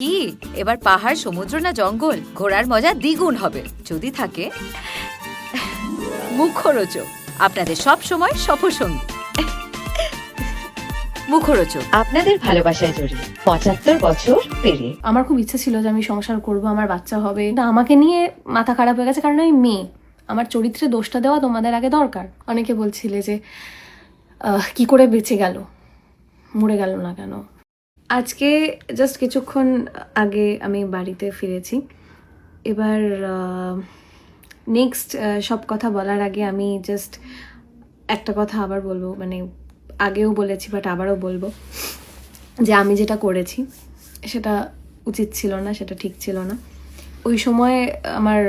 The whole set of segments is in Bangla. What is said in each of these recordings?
কি এবার পাহাড়, সমুদ্র না জঙ্গল, ঘোরার মজা দ্বিগুণ হবে যদি থাকে মুখরোচক, আপনাদের সব সময় সফরসঙ্গী। মুখরোচক আপনাদের ভালোবাসায় জড়িয়ে ৭৫ বছর পেরিয়ে। আমার খুব ইচ্ছে ছিল যে আমি সংসার করব, আমার বাচ্চা হবে, কিন্তু আমাকে নিয়ে মাথা খারাপ হয়ে গেছে, কারণ আমি মেয়ে। আমার চরিত্রে দোষটা দেওয়া তোমাদের আগে দরকার। অনেকে বলছিলে যে কি করে বেঁচে গেল, মরে গেল না কেন। আজকে জাস্ট কিছুক্ষণ আগে আমি বাড়িতে ফিরেছি। এবার নেক্সট সব কথা বলার আগে আমি জাস্ট একটা কথা আবার বলবো, মানে আগেও বলেছি বাট আবারও বলবো, যে আমি যেটা করেছি সেটা উচিত ছিল না, সেটা ঠিক ছিল না। ওই সময় আমার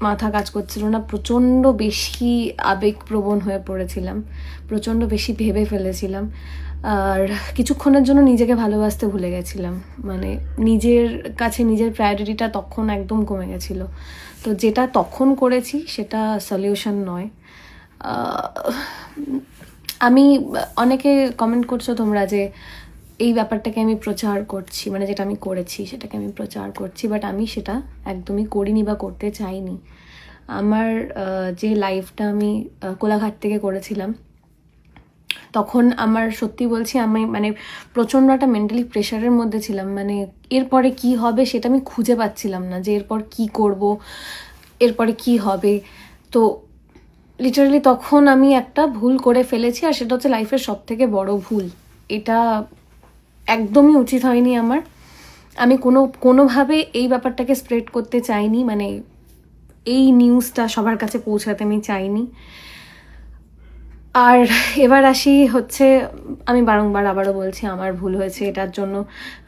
মাথা কাজ করছিল না, প্রচণ্ড বেশি আবেগপ্রবণ হয়ে পড়েছিলাম, প্রচণ্ড বেশি ভেবে ফেলেছিলাম, আর কিছুক্ষণের জন্য নিজেকে ভালোবাসতে ভুলে গেছিলাম। মানে নিজের কাছে নিজের প্রায়োরিটিটা তখন একদম কমে গেছিলো। তো যেটা তখন করেছি সেটা সলিউশন নয়। আমি অনেকে কমেন্ট করছো তোমরা যে এই ব্যাপারটাকে আমি প্রচার করছি, মানে যেটা আমি করেছি সেটাকে আমি প্রচার করছি, বাট আমি সেটা একদমই করিনি বা করতে চাইনি। আমার যে লাইফটা আমি কোলাঘাট থেকে করেছিলাম, তখন আমার সত্যি বলছি আমি মানে প্রচণ্ড একটা মেন্টালি প্রেশারের মধ্যে ছিলাম। মানে এরপরে কি হবে সেটা আমি খুঁজে পাচ্ছিলাম না, যে এরপর কি করব, এরপরে কি হবে। তো লিটারালি তখন আমি একটা ভুল করে ফেলেছি, আর সেটা হচ্ছে লাইফের সব থেকে বড় ভুল। এটা একদমই উচিত হয়নি আমার। আমি কোনোভাবে এই ব্যাপারটাকে স্প্রেড করতে চাইনি, মানে এই নিউজটা সবার কাছে পৌঁছাতে আমি চাইনি। আর এবার আসি হচ্ছে, আমি বারংবার আবারও বলছি আমার ভুল হয়েছে, এটার জন্য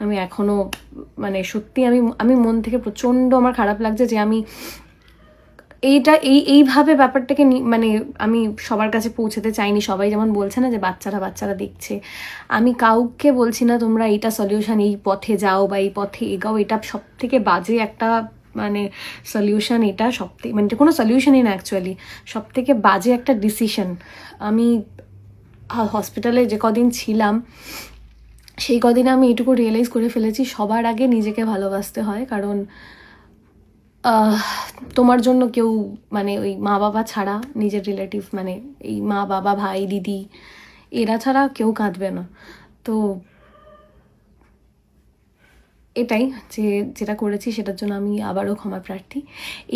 আমি এখনও মানে সত্যি আমি মন থেকে প্রচণ্ড আমার খারাপ লাগছে যে আমি এইভাবে ব্যাপারটাকে মানে আমি সবার কাছে পৌঁছাতে চাইনি। সবাই যেমন বলছে না যে বাচ্চারা দেখছে, আমি কাউকে বলছি না তোমরা এইটা সলিউশন, এই পথে যাও বা এই পথে এগাও, এটা সব থেকে বাজে একটা মানে সলিউশন। এটা সব থেকে মানে কোনো সলিউশনই না, অ্যাকচুয়ালি সব থেকে বাজে একটা ডিসিশন। আমি হসপিটালে যে কদিন ছিলাম সেই কদিনে আমি এটুকু রিয়েলাইজ করে ফেলেছি, সবার আগে নিজেকে ভালোবাসতে হয়। কারণ তোমার জন্য কেউ মানে ওই মা বাবা ছাড়া, নিজের রিলেটিভ মানে এই মা বাবা ভাই দিদি এরা ছাড়া কেউ কাঁদবে না। তো এটাই যে যেটা করেছি সেটার জন্য আমি আবারও ক্ষমা প্রার্থী।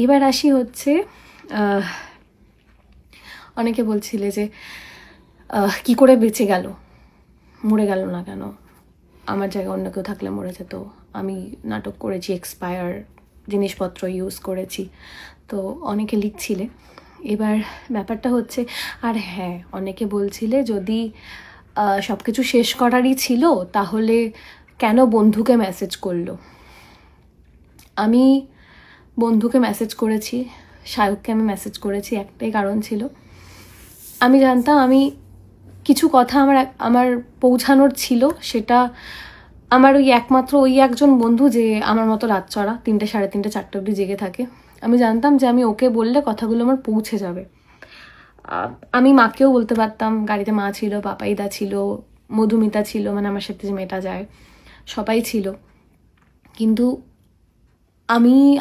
এবার আসি হচ্ছে, অনেকে বলছিলে যে কি করে বেঁচে গেল, মরে গেল না কেন, আমার জায়গায় অন্য কেউ থাকলে মরে যেত, আমি নাটক করেছি, এক্সপায়ার জিনিসপত্র ইউজ করেছি, তো অনেকে লিখছিলে। এবার ব্যাপারটা হচ্ছে, আর হ্যাঁ অনেকে বলছিলে যদি সব কিছু শেষ করারই ছিল তাহলে কেন বন্ধুকে মেসেজ করলো। আমি বন্ধুকে মেসেজ করেছি, শায়ককে আমি মেসেজ করেছি, একটাই কারণ ছিল, আমি জানতাম আমি কিছু কথা আমার পৌঁছানোর ছিল, সেটা আমার একমাত্র ওই একজন বন্ধু যে আমার মতো রাত চড়া 3টে, 3:30, 4টে অবধি জেগে থাকে। আমি জানতাম যে আমি ওকে বললে কথাগুলো আমার পৌঁছে যাবে। আমি মাকেও বলতে পারতাম, গাড়িতে মা ছিল, পাপাইদা ছিল, মধুমিতা ছিল, মানে আমার সাথে যে মেয়েটা যায় সবাই ছিল। কিন্তু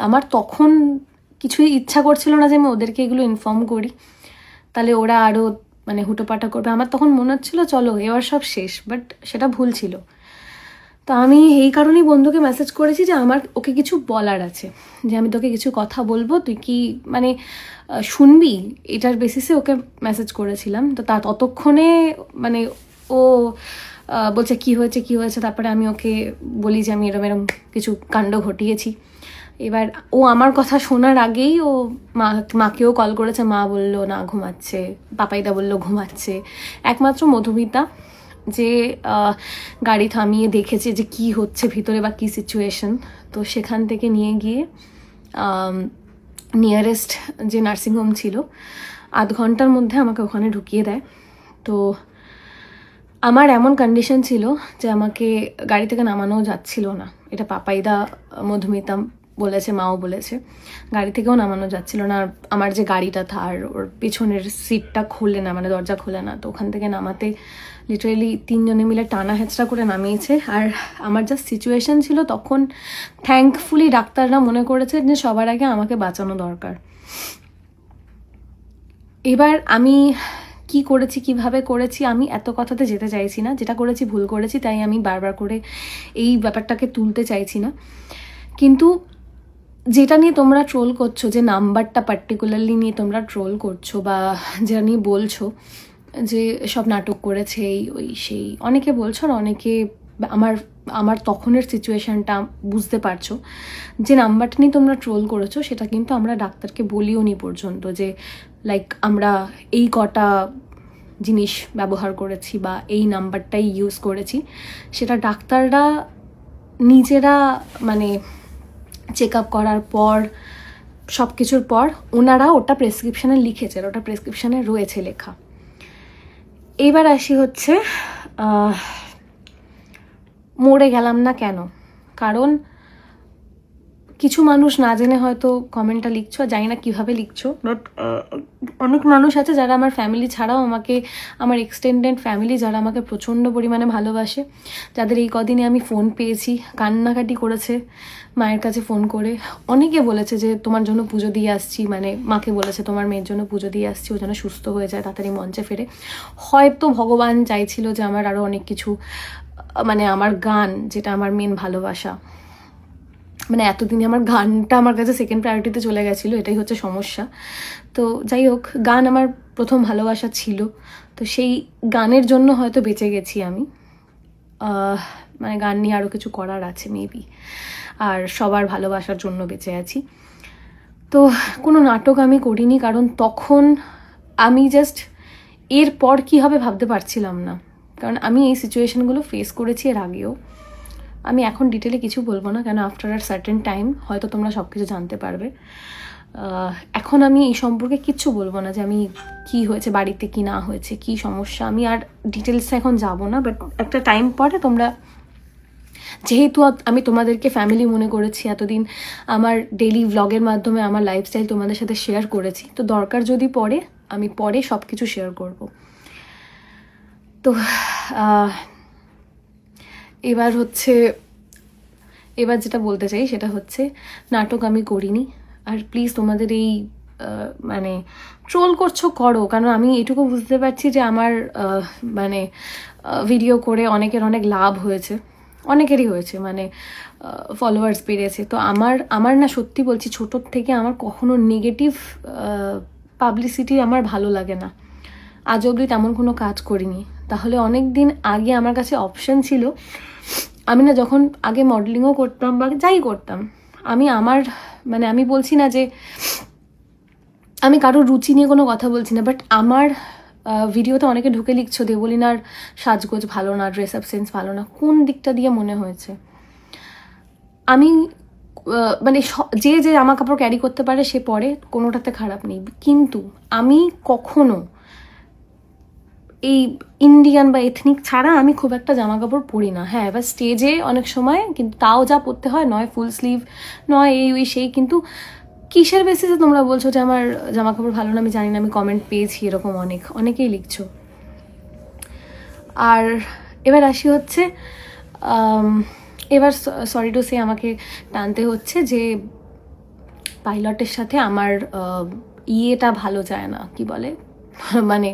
আমার তখন কিছুই ইচ্ছা করছিল না যে আমি ওদেরকে এগুলো ইনফর্ম করি, তাহলে ওরা আরও মানে হুটোপাটা করবে। আমার তখন মনে হচ্ছিলো চলো এবার সব শেষ, বাট সেটা ভুল ছিল। তো আমি এই কারণেই বন্ধুকে মেসেজ করেছি যে আমার ওকে কিছু বলার আছে, যে আমি তোকে কিছু কথা বলবো, তুই কি মানে শুনবি, এটার বেসিসে ওকে মেসেজ করেছিলাম। তো ততক্ষণে মানে ও বলছে কি হয়েছে, তারপরে আমি ওকে বলি যে আমি এরম কিছু কাণ্ড ঘটিয়েছি। এবার ও আমার কথা শোনার আগেই ও মাকেও কল করেছে, মা বললো না ঘুমাচ্ছে, পাপাইদা বললো ঘুমাচ্ছে, একমাত্র মধুমিতা যে গাড়ি থামিয়ে দেখেছে যে কি হচ্ছে ভিতরে বা কী সিচুয়েশন, তো সেখান থেকে নিয়ে গিয়ে নিয়ারেস্ট যে নার্সিংহোম ছিল 8 ঘন্টার মধ্যে আমাকে ওখানে ঢুকিয়ে দেয়। তো আমার এমন কন্ডিশন ছিল যে আমাকে গাড়ি থেকে নামানোও যাচ্ছিল না, এটা পাপাইদা মধুমিতা বলেছে, মাও বলেছে, গাড়ি থেকেও নামানো যাচ্ছিল না। আর আমার যে গাড়িটা থার, ওর পেছনের সিটটা খোলে না, মানে দরজা খোলে না, তো ওখান থেকে নামাতে লিটারেলি 3 জনে মিলে টানা হেঁচড়া করে নামিয়েছে। আর আমার যা সিচুয়েশন ছিল তখন, থ্যাঙ্কফুলি ডাক্তাররা মনে করেছে যে সবার আগে আমাকে বাঁচানো দরকার। এবার আমি কি করেছি, কিভাবে করেছি, আমি এত কথাতে যেতে চাইছি না। যেটা করেছি ভুল করেছি, তাই আমি বারবার করে এই ব্যাপারটাকে তুলতে চাইছি না। কিন্তু যেটা নিয়ে তোমরা ট্রোল করছো, যে নাম্বারটা পার্টিকুলারলি নিয়ে তোমরা ট্রোল করছো, বা যেটা নিয়ে বলছো যে সব নাটক করেছে এই ওই সেই, অনেকে বলছো, আর অনেকে আমার তখনের সিচুয়েশানটা বুঝতে পারছো। যে নাম্বারটা নিয়ে তোমরা ট্রোল করেছো, সেটা কিন্তু আমরা ডাক্তারকে বলিও নি পর্যন্ত, যে লাইক আমরা এই কটা জিনিস ব্যবহার করেছি বা এই নাম্বারটাই ইউজ করেছি। সেটা ডাক্তাররা নিজেরা মানে চেক আপ করার পর, সব কিছুর পর ওনারা ওটা প্রেসক্রিপশানে লিখেছে, ওটা প্রেসক্রিপশানে রয়েছে লেখা। এইবার আসি হচ্ছে মরে গেলাম না কেন। কারণ কিছু মানুষ না জেনে হয়তো কমেন্টটা লিখছো, জানি না কীভাবে লিখছো, বাট অনেক মানুষ আছে যারা আমার ফ্যামিলি ছাড়াও আমাকে, আমার এক্সটেন্ডেড ফ্যামিলি যারা আমাকে প্রচণ্ড পরিমাণে ভালোবাসে, যাদের এই কদিনে আমি ফোন পেয়েছি, কান্নাকাটি করেছে মায়ের কাছে ফোন করে। অনেকে বলেছে যে তোমার জন্য পুজো দিয়ে আসছি, মানে মাকে বলেছে তোমার মেয়ের জন্য পুজো দিয়ে আসছি, ও যেন সুস্থ হয়ে যায়, তাড়াতাড়ি মঞ্চে ফেরে। হয়তো ভগবান চাইছিল যে আমার আরও অনেক কিছু, মানে আমার গান, যেটা আমার মেন ভালোবাসা, মানে এতদিনে আমার গানটা আমার কাছে সেকেন্ড প্রায়োরিটিতে চলে গেছিলো, এটাই হচ্ছে সমস্যা। তো যাই হোক, গান আমার প্রথম ভালোবাসা ছিল, তো সেই গানের জন্য হয়তো বেঁচে গেছি আমি। মানে গান নিয়ে আরও কিছু করার আছে মেবি, আর সবার ভালোবাসার জন্য বেঁচে আছি। তো কোনো নাটক আমি করিনি, কারণ তখন আমি জাস্ট এরপর কী হবে ভাবতে পারছিলাম না। কারণ আমি এই সিচুয়েশনগুলো ফেস করেছি এর আগেও। আমি এখন ডিটেলে কিছু বলবো না, কেন আফটার আর সার্টেন টাইম হয়তো তোমরা সব কিছু জানতে পারবে। এখন আমি এই সম্পর্কে কিচ্ছু বলবো না, যে আমি কি হয়েছে বাড়িতে, কি না হয়েছে, কি সমস্যা, আমি আর ডিটেলসে এখন যাব না। বাট একটা টাইম পরে তোমরা, যেহেতু আমি তোমাদেরকে ফ্যামিলি মনে করেছি এতদিন, আমার ডেইলি ভ্লগের মাধ্যমে আমার লাইফস্টাইল তোমাদের সাথে শেয়ার করেছি, তো দরকার যদি পড়ে আমি পরে সব কিছু শেয়ার করব। তো এবার যেটা বলতে চাই সেটা হচ্ছে, নাটক আমি করিনি। আর প্লিজ তোমাদের এই মানে ট্রোল করছো করো, কারণ আমি এটুকু বুঝতে পারছি যে আমার মানে ভিডিও করে অনেকের অনেক লাভ হয়েছে, অনেকেরই হয়েছে, মানে ফলোয়ার্স বেড়েছে। তো আমার না, সত্যি বলছি, ছোটোর থেকে আমার কখনো নেগেটিভ পাবলিসিটি আমার ভালো লাগে না। আজ অবধি তেমন কোনো কাজ করিনি। তাহলে অনেক দিন আগে আমার কাছে অপশান ছিল, আমি না যখন আগে মডেলিংও করতাম বা যাই করতাম, মানে আমি বলছি না যে আমি কারোর রুচি নিয়ে কোনো কথা বলছি না, বাট আমার ভিডিওতে অনেকে ঢুকে লিখছো দেবলিনার সাজগোজ ভালো না, ড্রেস আপ সেন্স ভালো না। কোন দিকটা দিয়ে মনে হয়েছে? আমি মানে যে জামা কাপড় ক্যারি করতে পারে সে পরে, কোনোটাতে খারাপ নেই, কিন্তু আমি কখনো এই ইন্ডিয়ান বা এথনিক ছাড়া আমি খুব একটা জামা কাপড় পরি না। হ্যাঁ, এবার স্টেজে অনেক সময়, কিন্তু তাও যা পরতে হয়, নয় ফুল স্লিভ, নয় এই ওই সেই। কিন্তু কিসের বেসিসে তোমরা বলছো যে আমার জামা কাপড় ভালো না? আমি জানি না, আমি কমেন্ট পেয়েছি এরকম অনেকেই লিখছো। আর এবার আসি হচ্ছে, এবার সরি টু সে আমাকে টানতে হচ্ছে যে পাইলটের সাথে আমার ইয়েটা ভালো যায় না, কি বলে, মানে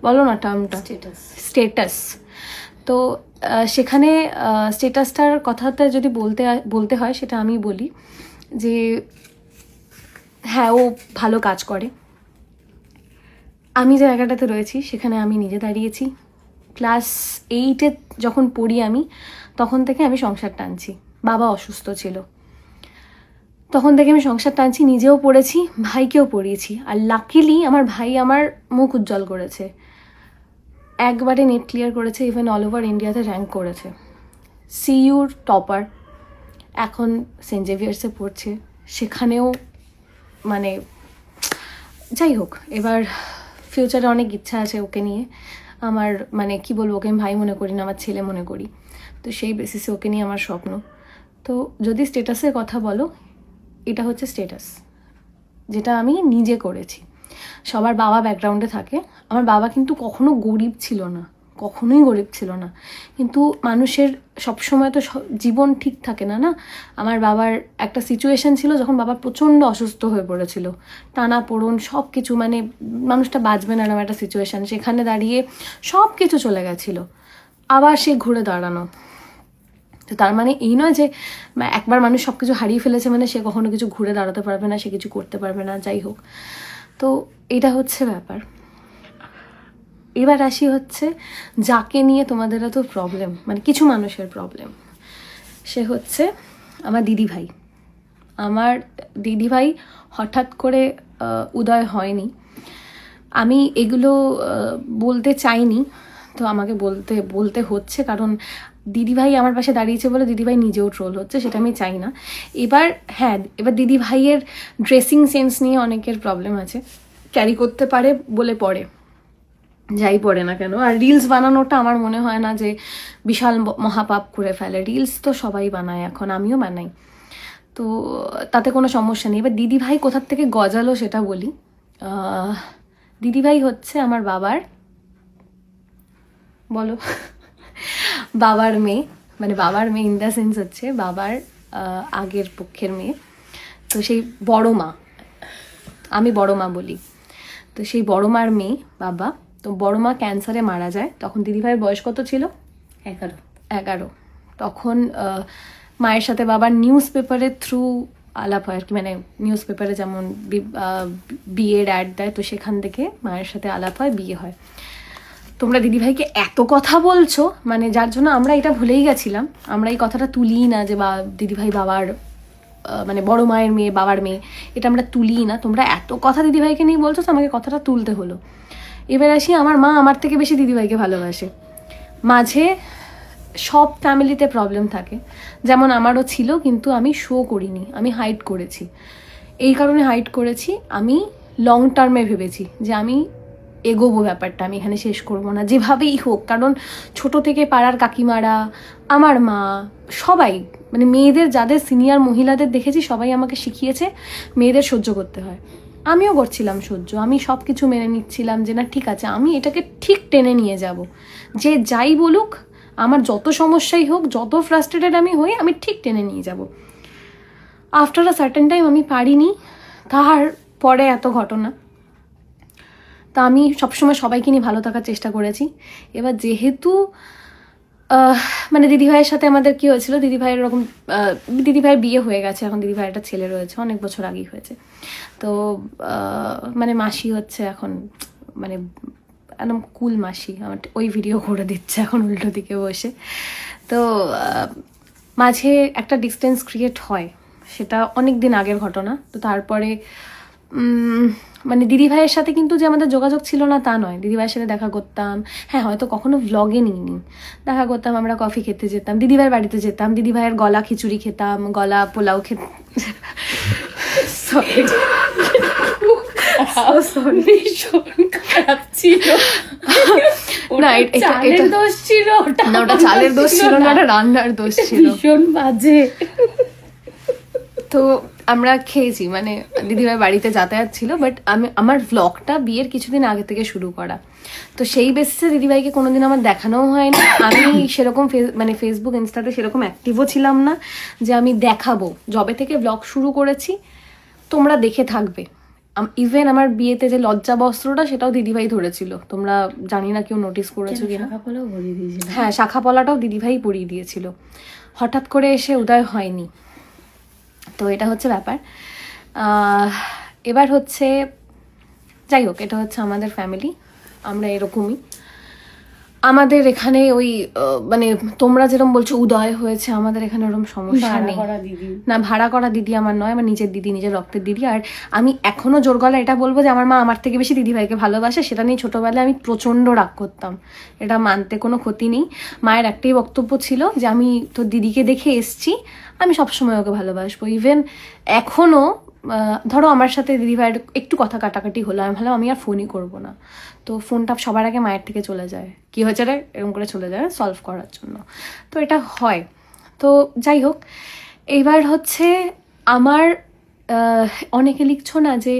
বলো না টার্মটা, স্টেটাস। তো সেখানে স্টেটাসটার কথাটা যদি বলতে হয়, সেটা আমি বলি যে হ্যাঁ, ও ভালো কাজ করে। আমি যে জায়গাটাতে রয়েছি সেখানে আমি নিজে দাঁড়িয়েছি। ক্লাস 8-এ যখন পড়ি আমি, তখন থেকে আমি সংসার টানছি। বাবা অসুস্থ ছিল, তখন থেকে আমি সংসার টানছি, নিজেও পড়েছি, ভাইকেও পড়িয়েছি। আর লাকিলি আমার ভাই আমার মুখ উজ্জ্বল করেছে, একবারে নেট ক্লিয়ার করেছে, ইভেন অল ওভার ইন্ডিয়াতে র্যাঙ্ক করেছে, সিইউর টপার। এখন সেন্ট জেভিয়ার্সে পড়ছে, সেখানেও মানে যাই হোক। এবার ফিউচারে অনেক ইচ্ছা আছে ওকে নিয়ে। আমার মানে কি বলবো, ওকে আমি ভাই মনে করি না, আমার ছেলে মনে করি। তো সেই বেসিসে ওকে নিয়ে আমার স্বপ্ন। তো যদি স্টেটাসের কথা বলো, এটা হচ্ছে স্টেটাস, যেটা আমি নিজে করেছি। সবার বাবা ব্যাকগ্রাউন্ডে থাকে, আমার বাবা কিন্তু কখনো গরিব ছিল না, কখনোই গরিব ছিল না। কিন্তু মানুষের সবসময় তো জীবন ঠিক থাকে না, না। আমার বাবার একটা সিচুয়েশন ছিল যখন বাবা প্রচণ্ড অসুস্থ হয়ে পড়েছিল, টানা পোড়ন সব কিছু, মানে মানুষটা বাঁচবে না এরকম একটা সিচুয়েশান। সেখানে দাঁড়িয়ে সব কিছু চলে গেছিলো, আবার সে ঘুরে দাঁড়ানো। তো তার মানে এই নয় যে একবার মানুষ সব কিছু হারিয়ে ফেলেছে মানে সে কখনো কিছু ঘুরে দাঁড়াতে পারবে না, সে কিছু করতে পারবে না, যাই হোক। তো এটা হচ্ছে ব্যাপার। এবার আসি হচ্ছে যাকে নিয়ে তোমাদের এত প্রবলেম, মানে কিছু মানুষের প্রবলেম, সে হচ্ছে আমার দিদিভাই। আমার দিদিভাই হঠাৎ করে উদয় হয়নি। আমি এগুলো বলতে চাইনি, তো আমাকে বলতে হচ্ছে, কারণ দিদিভাই আমার পাশে দাঁড়িয়েছে বলে দিদিভাই নিজেও ট্রোল হচ্ছে, সেটা আমি চাই না। এবার দিদিভাইয়ের ড্রেসিং সেন্স নিয়ে অনেকের প্রবলেম আছে, ক্যারি করতে পারে বলে পড়ে, যাই পড়ে না কেন। আর রিলস বানানোটা আমার মনে হয় না যে বিশাল মহাপাপ করে ফেলে, রিলস তো সবাই বানায় এখন, আমিও বানাই, তো তাতে কোনো সমস্যা নেই। এবার দিদিভাই কোথার থেকে গজালো সেটা বলি। দিদিভাই হচ্ছে আমার বাবার, বলো, বাবার মেয়ে, মানে বাবার মেয়ে ইন দ্য সেন্স হচ্ছে বাবার আগের পক্ষের মেয়ে। তো সেই বড় মা, আমি বড় মা বলি, তো সেই বড় মার মেয়ে বাবা। তো বড় মা ক্যান্সারে মারা যায়, তখন দিদিভাইয়ের বয়স কত ছিল? 11। তখন মায়ের সাথে বাবার নিউজ পেপারের থ্রু আলাপ হয় আর কি, মানে নিউজ পেপারে যেমন বিয়ের অ্যাড দেয়, তো সেখান থেকে মায়ের সাথে আলাপ হয়, বিয়ে হয়। তোমরা দিদিভাইকে এত কথা বলছো, মানে যার জন্য আমরা এটা ভুলেই গেছিলাম, আমরা এই কথাটা তুলিই না যে দিদিভাই বাবার, মানে বড় মায়ের মেয়ে বাবার মেয়ে, এটা আমরা তুলিই না। তোমরা এত কথা দিদিভাইকে নিয়ে বলছো, তো আমাকে কথাটা তুলতে হলো। এবার আসি, আমার মা আমার থেকে বেশি দিদিভাইকে ভালোবাসে। মাঝে সব ফ্যামিলিতে প্রবলেম থাকে, যেমন আমারও ছিল, কিন্তু আমি শো করিনি, আমি হাইড করেছি। এই কারণে হাইড করেছি, আমি লং টার্মে ভেবেছি যে আমি এগোবো ব্যাপারটা, আমি এখানে শেষ করবো না, যেভাবেই হোক। কারণ ছোট থেকে পাড়ার কাকিমারা, আমার মা, সবাই, মানে মেয়েদের যাদের সিনিয়র মহিলাদের দেখেছি সবাই আমাকে শিখিয়েছে মেয়েদের সহ্য করতে হয়। আমিও করছিলাম সহ্য, আমি সব কিছু মেনে নিচ্ছিলাম যে না ঠিক আছে, আমি এটাকে ঠিক টেনে নিয়ে যাব, যে যাই বলুক, আমার যত সমস্যাই হোক, যত ফ্রাস্ট্রেটেড আমি হই, আমি ঠিক টেনে নিয়ে যাব। আফটার আ সার্টেন টাইম আমি পারিনি, তারপরে এত ঘটনা। তা আমি সবসময় সবাইকে নিয়ে ভালো থাকার চেষ্টা করেছি। এবার যেহেতু মানে দিদিভাইয়ের সাথে আমাদের কি হয়েছিল, দিদিভাইয়ের এরকম দিদিভাইয়ের বিয়ে হয়ে গেছে, এখন দিদিভাইয়ের একটা ছেলে রয়েছে, অনেক বছর আগেই হয়েছে। তো মানে মাসি হচ্ছে এখন, মানে একদম কুল মাসি, আমার ওই ভিডিও করে দিচ্ছে এখন উল্টো দিকে বসে। তো মাঝে একটা ডিস্টেন্স ক্রিয়েট হয়, সেটা অনেক দিন আগের ঘটনা। তো তারপরে মানে দিদিভাইয়ের সাথে কিন্তু যে আমাদের যোগাযোগ ছিল না তা নয়, দিদিভাইয়ের সাথে দেখা করতাম, হ্যাঁ হয়তো কখনো ভ্লগে নিইনি, দেখা করতাম, আমরা কফি খেতে যেতাম, দিদিভাইয়ের বাড়িতে যেতাম, দিদিভাইয়ের গলা খিচুড়ি খেতাম, গলা পোলাও খেতাম, না এটা চালের দোষ ছিল না, ওটা রান্নার দোষ ছিল, ভীষণ বাজে। তো আমরা খেয়েছি, মানে দিদিভাই বাড়িতে যাতায়াত ছিল, বাট আমার ভ্লগটা বিয়ের কিছুদিন আগে থেকে শুরু করা, তো সেই বেসিসে দিদিভাইকে কোনোদিন আমার দেখানোও হয়নি। আমি সেরকম মানে ফেসবুক ইনস্টাতে সেরকম অ্যাক্টিভও ছিলাম না যে আমি দেখাবো। যবে থেকে ভ্লগ শুরু করেছি তোমরা দেখে থাকবে, ইভেন আমার বিয়েতে যে লজ্জা বস্ত্রটা সেটাও দিদিভাই ধরেছিল, তোমরা জানি না কেউ নোটিস করেছো কিনা। হ্যাঁ, শাখা পলাটাও দিদিভাই পরিয়ে দিয়েছিল, হঠাৎ করে এসে উদয় হয়নি। তো এটা হচ্ছে ব্যাপার। এবার হচ্ছে যাই হোক, এটা হচ্ছে আমাদের ফ্যামিলি, আমরা এরকমই। আমাদের এখানে ওই মানে তোমরা যেরকম বলছো উদয় হয়েছে, আমাদের এখানে ওরকম সমস্যা নেই। না, ভাড়া করা দিদি আমার নয়, আমার নিজের দিদি, নিজের রক্তের দিদি। আর আমি এখনো জোর গলা এটা বলবো যে আমার মা আমার থেকে বেশি দিদিভাইকে ভালোবাসে। সেটা নিয়ে ছোটবেলায় আমি প্রচণ্ড রাগ করতাম, এটা মানতে কোনো ক্ষতি নেই। মায়ের একটাই বক্তব্য ছিল যে আমি তোর দিদিকে দেখে এসছি, আমি সবসময় ওকে ভালোবাসবো। ইভেন এখনও ধরো আমার সাথে দিদিভাইয়ের একটু কথা কাটাকাটি হলো, আমি ভাবলাম আমি আর ফোনই করবো না, তো ফোনটা সবার আগে মায়ের থেকে চলে যায়, কি হয়েছে রে এরকম করে চলে যায় সলভ করার জন্য। তো এটা হয়। তো যাই হোক, এইবার হচ্ছে আমার অনেকে লিখছো না যে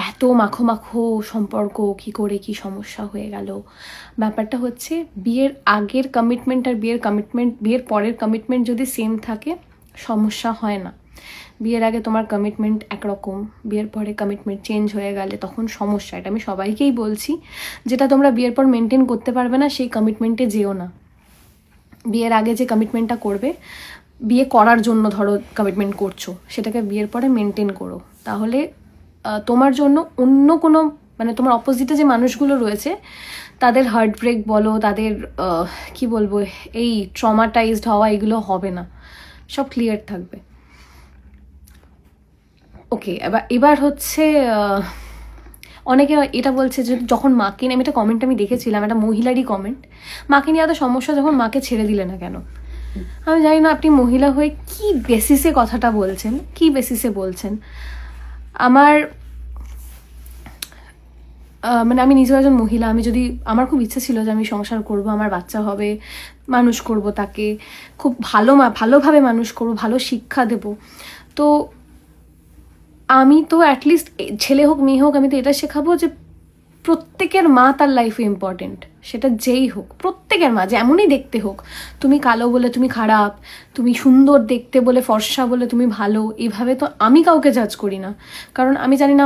এত মাখো মাখো সম্পর্ক কি করে কি সমস্যা হয়ে গেল। ব্যাপারটা হচ্ছে বিয়ের আগের কমিটমেন্ট আর বিয়ের পরের কমিটমেন্ট যদি সেম থাকে সমস্যা হয় না। বিয়ের আগে তোমার কমিটমেন্ট একরকম, বিয়ের পরে কমিটমেন্ট চেঞ্জ হয়ে গেলে তখন সমস্যা। এটা আমি সবাইকেই বলছি, যেটা তোমরা বিয়ের পর মেনটেন করতে পারবে না সেই কমিটমেন্টে যেও না। বিয়ের আগে যে কমিটমেন্টটা করবে, বিয়ে করার জন্য ধরো কমিটমেন্ট করছো, সেটাকে বিয়ের পরে মেনটেন করো। তাহলে তোমার জন্য অন্য কোনো মানে তোমার অপোজিটে যে মানুষগুলো রয়েছে তাদের হার্ট ব্রেক বলো, তাদের কি বলবো এই ট্রমাটাইজড হওয়া এগুলো হবে না, সব ক্লিয়ার থাকবে। ওকে, এবার হচ্ছে অনেকে এটা বলছে যে যখন মাকে নিয়ে, আমি একটা কমেন্ট আমি দেখেছিলাম, একটা মহিলারই কমেন্ট, মাকে নিয়ে এত সমস্যা যখন মাকে ছেড়ে দিলে না কেন। আমি জানি না আপনি মহিলা হয়ে কি বেসিসে কথাটা বলছেন, কি বেসিসে বলছেন। আমার মানে আমি নিজেও একজন মহিলা, আমি যদি আমার খুব ইচ্ছা ছিল যে আমি সংসার করব, আমার বাচ্চা হবে, মানুষ করব, তাকে খুব ভালোভাবে মানুষ করব, ভালো শিক্ষা দেব, তো আমি তো অ্যাটলিস্ট ছেলে হোক মেয়ে হোক আমি তো এটা শেখাবো যে প্রত্যেকের মা তার লাইফে ইম্পর্টেন্ট, সেটা যেই হোক, প্রত্যেকের মা যেমনই দেখতে হোক। তুমি কালো বলে তুমি খারাপ, তুমি সুন্দর দেখতে বলে ফর্সা বলে তুমি ভালো, এইভাবে তো আমি কাউকে জাজ করি না। কারণ আমি জানি না,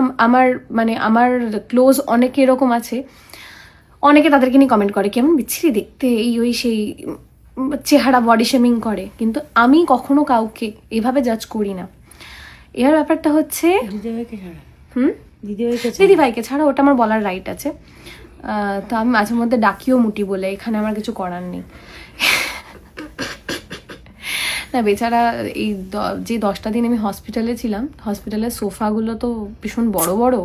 আমার ক্লোজ অনেকে এরকম আছে, অনেকে তাদেরকে নিয়ে কমেন্ট করে কেমন বিচ্ছিরি দেখতে, এই ওই সেই চেহারা বডি শেমিং করে, কিন্তু আমি কখনো কাউকে এভাবে জাজ করি না। এর ব্যাপারটা হচ্ছে দিদিভাইকে ছাড়া ওটা আমার বলার রাইট আছে। তো আমি মাঝে মধ্যে ডাকিও মুটি বলে, এখানে আমার কিছু করার নেই। না বেচারা এই যে 10টা দিন আমি হসপিটালে ছিলাম, হসপিটালের সোফাগুলো তো ভীষণ বড় বড়,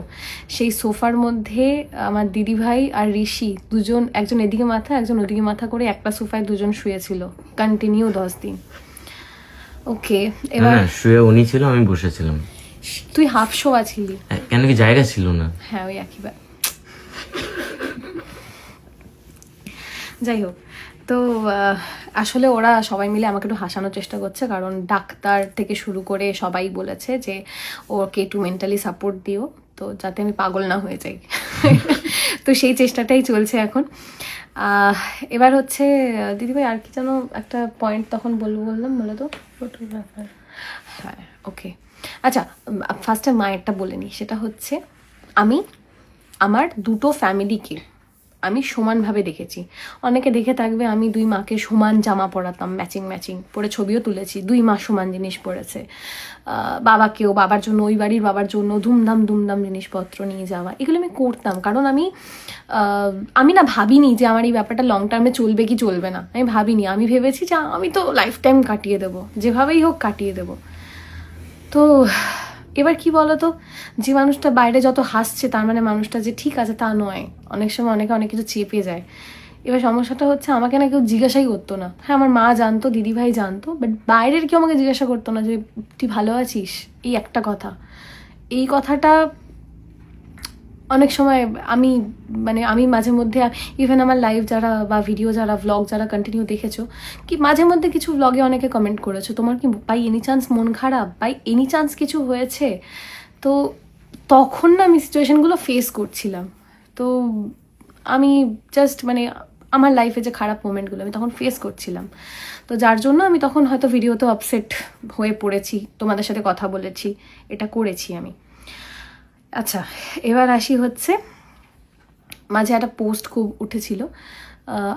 সেই সোফার মধ্যে আমার দিদিভাই আর ঋষি দুজন, একজন এদিকে মাথা একজন ওদিকে মাথা করে একটা সোফায় দুজন শুয়েছিল কন্টিনিউ 10 দিন। ওকে, এবার শুয়ে উনি ছিল, আমি বসেছিলাম। তুই হাফ শোয়া ছিলি কেন, কি জায়গা ছিল না? হ্যাঁ ওই একই যাই হোক, তো আসলে ওরা সবাই মিলে আমাকে একটু হাসানোর চেষ্টা করছে, কারণ ডাক্তার থেকে শুরু করে সবাই বলেছে যে ওকে একটু মেন্টালি সাপোর্ট দিও, তো যাতে আমি পাগল না হয়ে যাই। তো সেই চেষ্টাটাই চলছে এখন। এবার হচ্ছে দিদিভাই আর কি যেন একটা পয়েন্ট তখন বললাম বলে তো ফটোগ্রাফার। হ্যাঁ ওকে, আচ্ছা ফার্স্টে মায়েরটা বলে নিই, সেটা হচ্ছে আমি আমার দুটো ফ্যামিলিকে আমি সমানভাবে দেখেছি। অনেকে দেখে থাকবে আমি 2 মাকে সমান জামা পরাতাম, ম্যাচিং পরে ছবিও তুলেছি, 2 মা সমান জিনিস পরেছে। বাবাকেও, বাবার জন্য ওই বাড়ির বাবার জন্য ধুমধাম জিনিসপত্র নিয়ে যাওয়া, এগুলো আমি করতাম। কারণ আমি না ভাবিনি যে আমার এই ব্যাপারটা লং টার্মে চলবে কি চলবে না, আমি ভাবিনি। আমি ভেবেছি যে আমি তো লাইফ টাইম কাটিয়ে দেবো, যেভাবেই হোক কাটিয়ে দেবো। তো এবার কি বলতো, যে মানুষটা বাইরে যত হাসছে তার মানে মানুষটা যে ঠিক আছে তা নয়। অনেক সময় অনেকে অনেক কিছু চেপে যায়। এবার সমস্যাটা হচ্ছে আমাকে না কেউ জিজ্ঞাসাই করতো না। হ্যাঁ আমার মা জানতো, দিদিভাই জানতো, বাট বাইরের কেউ আমাকে জিজ্ঞাসা করতো না যে তুই ভালো আছিস, এই একটা কথা। এই কথাটা অনেক সময় আমি মাঝে মধ্যে ইভেন আমার লাইভ যারা বা ভিডিও যারা ভ্লগ যারা কন্টিনিউ দেখেছো, কি মাঝে মধ্যে কিছু ভ্লগে অনেকে কমেন্ট করেছো তোমার কি বাই এনি চান্স মন খারাপ, বাই এনি চান্স কিছু হয়েছে। তো তখন না আমি সিচুয়েশনগুলো ফেস করছিলাম। তো আমি জাস্ট আমার লাইফে যে খারাপ মোমেন্টগুলো আমি তখন ফেস করছিলাম, তো যার জন্য আমি তখন হয়তো ভিডিওতে আপসেট হয়ে পড়েছি, তোমাদের সাথে কথা বলেছি, এটা করেছি আমি। আচ্ছা এবার আসি হচ্ছে, মাঝে একটা পোস্ট খুব উঠেছিল,